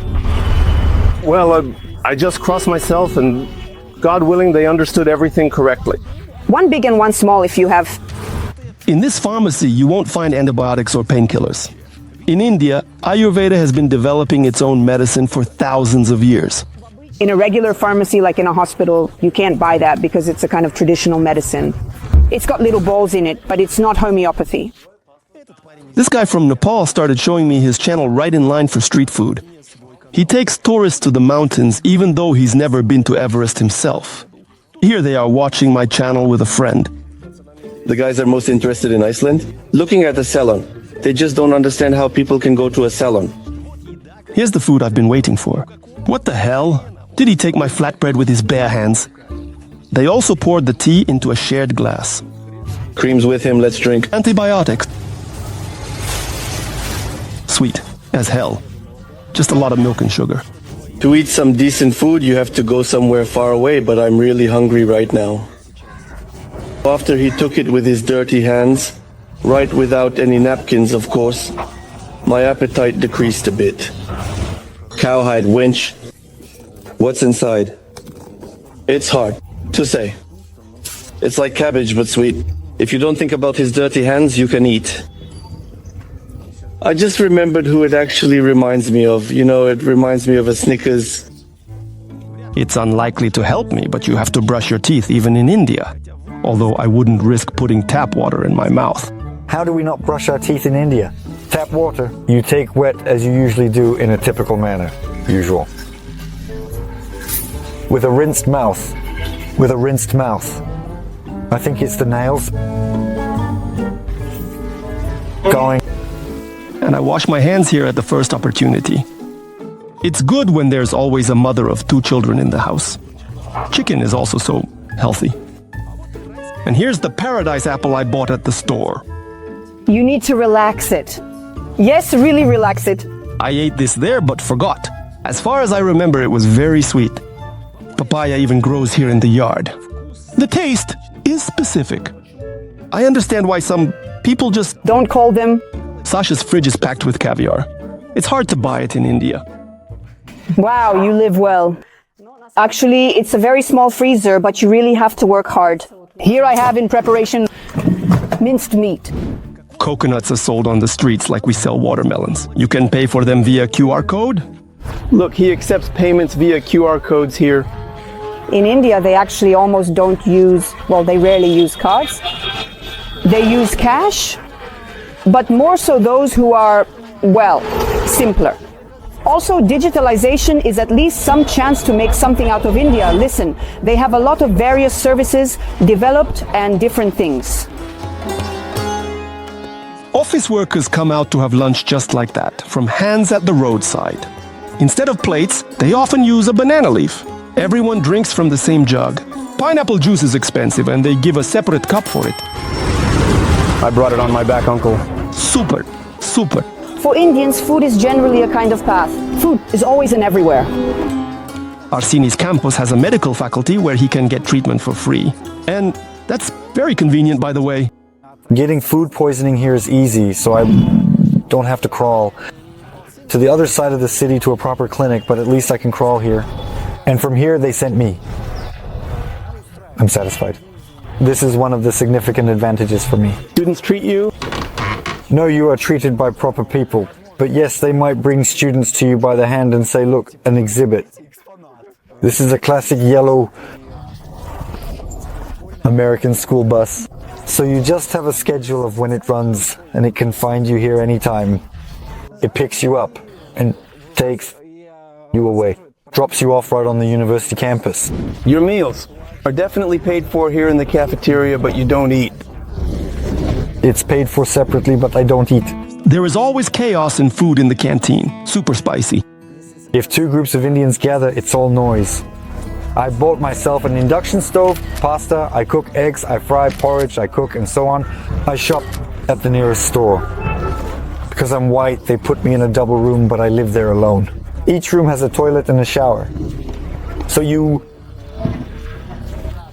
Well, I just crossed myself and God willing, they understood everything correctly. One big and one small if you have. In this pharmacy, you won't find antibiotics or painkillers. In India, Ayurveda has been developing its own medicine for thousands of years. In a regular pharmacy, like in a hospital, you can't buy that because it's a kind of traditional medicine. It's got little balls in it, but it's not homeopathy. This guy from Nepal started showing me his channel right in line for street food. He takes tourists to the mountains even though he's never been to Everest himself. Here they are watching my channel with a friend. The guys are most interested in Iceland. Looking at the salon. They just don't understand how people can go to a salon. Here's the food I've been waiting for. What the hell? Did he take my flatbread with his bare hands? They also poured the tea into a shared glass. Cream's with him, let's drink. Antibiotics. Sweet as hell. Just a lot of milk and sugar. To eat some decent food, you have to go somewhere far away, but I'm really hungry right now. After he took it with his dirty hands, right without any napkins, of course, my appetite decreased a bit. Cowhide winch. What's inside? It's hard to say. It's like cabbage, but sweet. If you don't think about his dirty hands, you can eat. I just remembered who it actually reminds me of. You know, it reminds me of a Snickers. It's unlikely to help me, but you have to brush your teeth even in India. Although I wouldn't risk putting tap water in my mouth. How do we not brush our teeth in India? Tap water. You take wet as you usually do in a typical manner. Usual. With a rinsed mouth. With a rinsed mouth. I think it's the nails. Going. And I wash my hands here at the first opportunity. It's good when there's always a mother of 2 children in the house. Chicken is also so healthy. And here's the paradise apple I bought at the store. You need to relax it. Yes, really relax it. I ate this there but forgot. As far as I remember, it was very sweet. Papaya even grows here in the yard. The taste is specific. I understand why some people just don't call them. Sasha's fridge is packed with caviar. It's hard to buy it in India. Wow, you live well. Actually, it's a very small freezer, but you really have to work hard. Here I have in preparation minced meat. Coconuts are sold on the streets like we sell watermelons. You can pay for them via QR code. Look, he accepts payments via QR codes here. In India, they actually almost don't use, well, they rarely use cards. They use cash, but more so those who are, well, simpler. Also, digitalization is at least some chance to make something out of India. Listen, they have a lot of various services developed and different things. Office workers come out to have lunch just like that, from hands at the roadside. Instead of plates, they often use a banana leaf. Everyone drinks from the same jug. Pineapple juice is expensive and they give a separate cup for it. I brought it on my back, uncle. Super, super. For Indians, food is generally a kind of path. Food is always and everywhere. Arseni's campus has a medical faculty where he can get treatment for free. And that's very convenient, by the way. Getting food poisoning here is easy, so I don't have to crawl to the other side of the city to a proper clinic, but at least I can crawl here. And from here, they sent me. I'm satisfied. This is one of the significant advantages for me. Students treat you? No, you are treated by proper people. But yes, they might bring students to you by the hand and say, look, an exhibit. This is a classic yellow American school bus. So you just have a schedule of when it runs and it can find you here anytime. It picks you up and takes you away. Drops you off right on the university campus. Your meals are definitely paid for here in the cafeteria, but you don't eat. It's paid for separately, but I don't eat. There is always chaos in food in the canteen. Super spicy. If two groups of Indians gather, it's all noise. I bought myself an induction stove, pasta, I cook eggs, I fry porridge, I cook and so on. I shop at the nearest store. Because I'm white, they put me in a double room, but I live there alone. Each room has a toilet and a shower. So you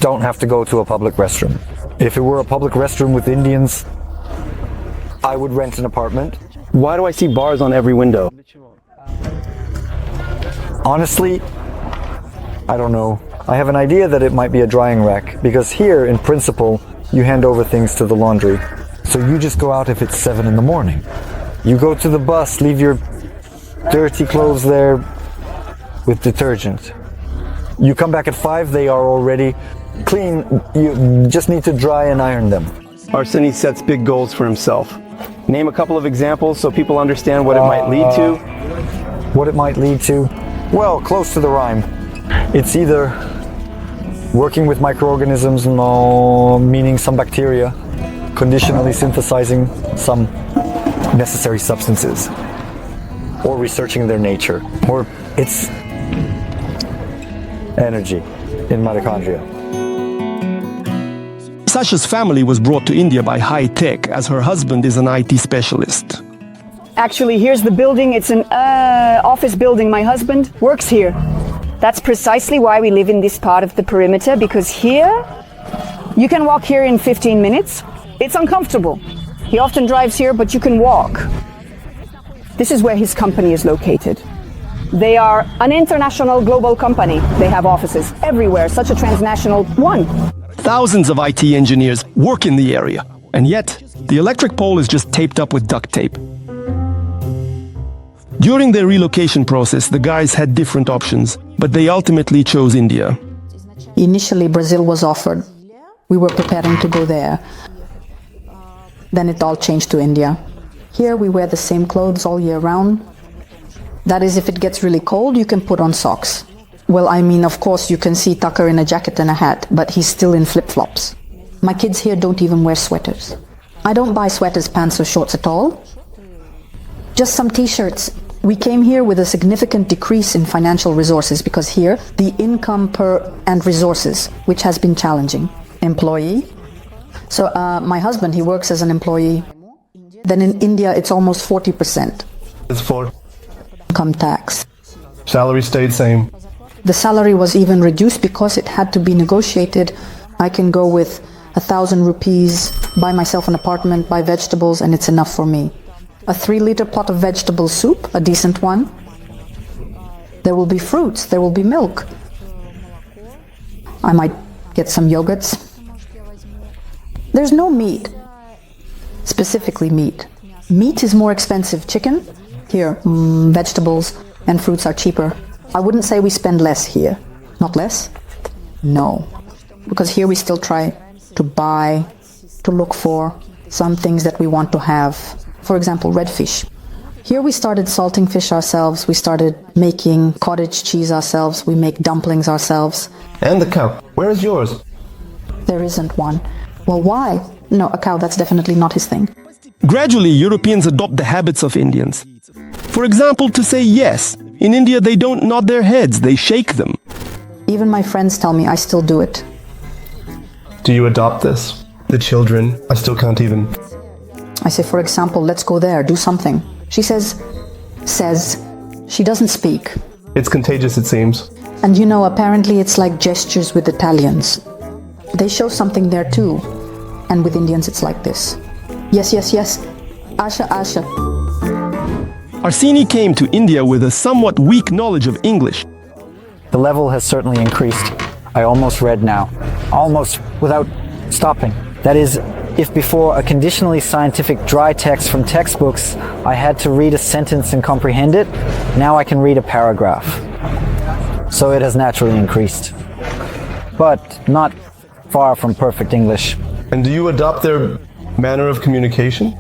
don't have to go to a public restroom. If it were a public restroom with Indians, I would rent an apartment. Why do I see bars on every window? Honestly, I don't know. I have an idea that it might be a drying rack, because here, in principle, you hand over things to the laundry. So you just go out if it's 7 in the morning. You go to the bus, leave your dirty clothes there with detergent. You come back at 5, they are already clean. You just need to dry and iron them. Arseni sets big goals for himself. Name a couple of examples so people understand what it might lead to. What it might lead to? Well, close to the rhyme. It's either working with microorganisms, meaning some bacteria, conditionally synthesizing some necessary substances, or researching their nature, or it's energy in mitochondria. Sasha's family was brought to India by high tech as her husband is an IT specialist. Actually, here's the building. It's an office building. My husband works here. That's precisely why we live in this part of the perimeter, because here, you can walk here in 15 minutes. It's uncomfortable. He often drives here, but you can walk. This is where his company is located. They are an international global company. They have offices everywhere, such a transnational one. Thousands of IT engineers work in the area, and yet the electric pole is just taped up with duct tape. During their relocation process, the guys had different options, but they ultimately chose India. Initially, Brazil was offered. We were preparing to go there. Then it all changed to India. Here we wear the same clothes all year round. That is, if it gets really cold, you can put on socks. Well, I mean, of course, you can see Tucker in a jacket and a hat, but he's still in flip-flops. My kids here don't even wear sweaters. I don't buy sweaters, pants, or shorts at all. Just some t-shirts. We came here with a significant decrease in financial resources because here, the income per and resources, which has been challenging. Employee. So my husband, he works as an employee. Then in India, it's almost 40%. It's for Income tax. salary stayed same. The salary was even reduced because it had to be negotiated. I can go with 1,000 rupees, buy myself an apartment, buy vegetables, and it's enough for me. A 3-liter pot of vegetable soup, a decent one. There will be fruits, there will be milk. I might get some yogurts. There's no meat, specifically meat. Meat is more expensive. Chicken, here, vegetables and fruits are cheaper. I wouldn't say we spend less here. Not less? No. Because here we still try to buy, to look for some things that we want to have. For example, red fish. Here we started salting fish ourselves. We started making cottage cheese ourselves. We make dumplings ourselves. And the cow. Where is yours? There isn't one. Well, why? No, a cow, that's definitely not his thing. Gradually, Europeans adopt the habits of Indians. For example, to say yes. In India, they don't nod their heads, they shake them. Even my friends tell me I still do it. Do you adopt this? The children, I still can't even. I say, for example, let's go there, do something. She says, she doesn't speak. It's contagious, it seems. And you know, apparently it's like gestures with Italians. They show something there too. And with Indians it's like this. Yes, yes, yes. Asha, Asha. Arsini came to India with a somewhat weak knowledge of English. The level has certainly increased. I almost read now. Almost without stopping. That is, if before a conditionally scientific dry text from textbooks, I had to read a sentence and comprehend it, now I can read a paragraph. So it has naturally increased. But not far from perfect English. And do you adopt their manner of communication?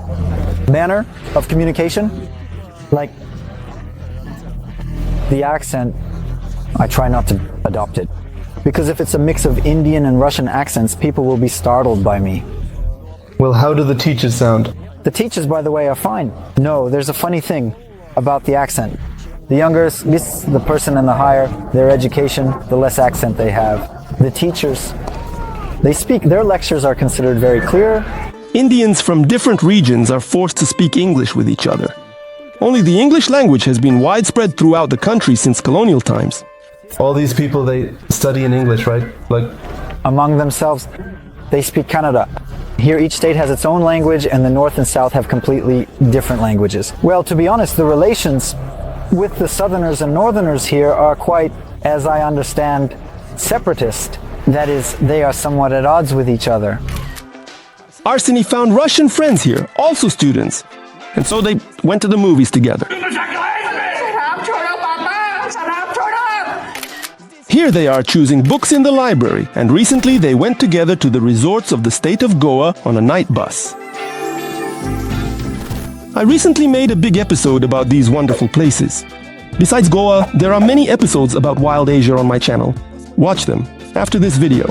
Manner of communication? Like the accent, I try not to adopt it. Because if it's a mix of Indian and Russian accents, people will be startled by me. Well, how do the teachers sound? The teachers, by the way, are fine. No, there's a funny thing about the accent. The younger, the person and the higher their education, the less accent they have. The teachers, they speak, their lectures are considered very clear. Indians from different regions are forced to speak English with each other. Only the English language has been widespread throughout the country since colonial times. All these people, they study in English, right? Like, among themselves, they speak Kannada. Here each state has its own language and the North and South have completely different languages. Well, to be honest, the relations with the Southerners and Northerners here are quite, as I understand, separatist. That is, they are somewhat at odds with each other. Arsini found Russian friends here, also students. And so they went to the movies together. Here they are choosing books in the library, and recently they went together to the resorts of the state of Goa on a night bus. I recently made a big episode about these wonderful places. Besides Goa, there are many episodes about Wild Asia on my channel. Watch them after this video.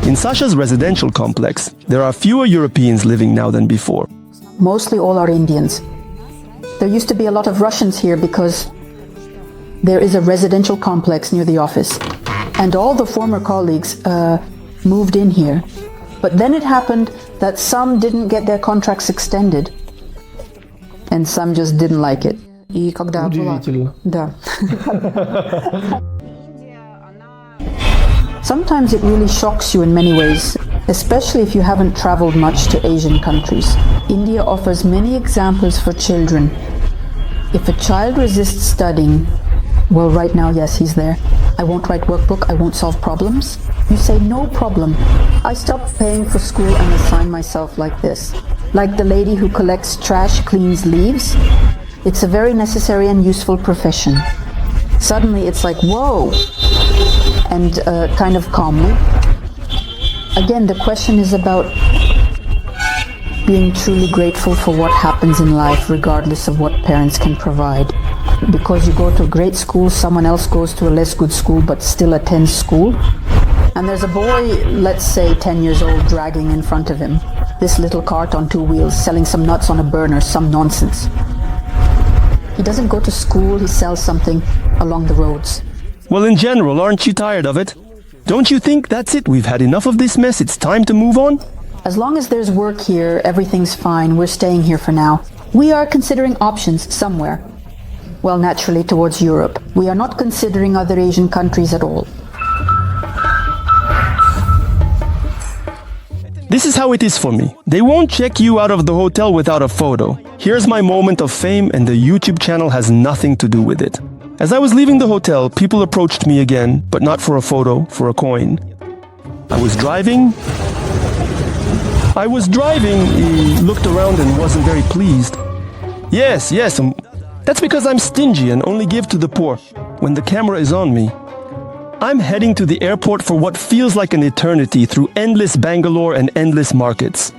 In Sasha's residential complex, there are fewer Europeans living now than before. Mostly all are Indians. There used to be a lot of Russians here because there is a residential complex near the office. And all the former colleagues moved in here. But then it happened that some didn't get their contracts extended. And some just didn't like it. И когда была... Да. Sometimes it really shocks you in many ways, especially if you haven't traveled much to Asian countries. India offers many examples for children. If a child resists studying, well, right now, yes, he's there. I won't write workbook, I won't solve problems. You say, no problem. I stopped paying for school and assign myself like this. Like the lady who collects trash, cleans leaves. It's a very necessary and useful profession. Suddenly it's like, whoa, and kind of calmly. Again, the question is about being truly grateful for what happens in life, regardless of what parents can provide. Because you go to a great school, someone else goes to a less good school but still attends school. And there's a boy, let's say 10 years old, dragging in front of him this little cart on 2 wheels, selling some nuts on a burner, some nonsense. He doesn't go to school, he sells something along the roads. Well, in general, aren't you tired of it? Don't you think that's it? We've had enough of this mess. It's time to move on? As long as there's work here, everything's fine. We're staying here for now. We are considering options somewhere. Well, naturally towards Europe. We are not considering other Asian countries at all. This is how it is for me. They won't check you out of the hotel without a photo. Here's my moment of fame, and the YouTube channel has nothing to do with it. As I was leaving the hotel, people approached me again, but not for a photo, for a coin. I was driving. He looked around and wasn't very pleased. Yes, that's because I'm stingy and only give to the poor when the camera is on me. I'm heading to the airport for what feels like an eternity through endless Bangalore and endless markets.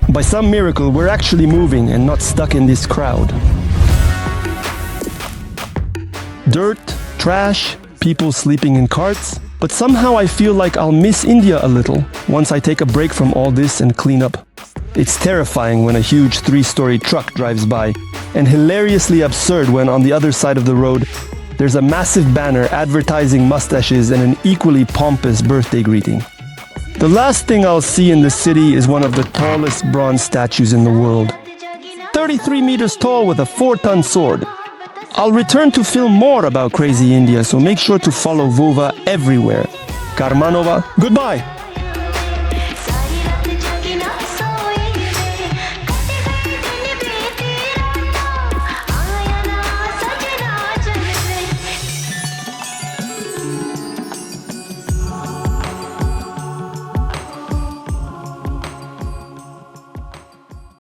By some miracle, we're actually moving and not stuck in this crowd. Dirt, trash, people sleeping in carts. But somehow I feel like I'll miss India a little once I take a break from all this and clean up. It's terrifying when a huge 3-story truck drives by, and hilariously absurd when on the other side of the road there's a massive banner advertising mustaches and an equally pompous birthday greeting. The last thing I'll see in the city is one of the tallest bronze statues in the world. 33 meters tall with a 4-ton sword. I'll return to film more about crazy India, so make sure to follow Vova everywhere. Karmanova, goodbye!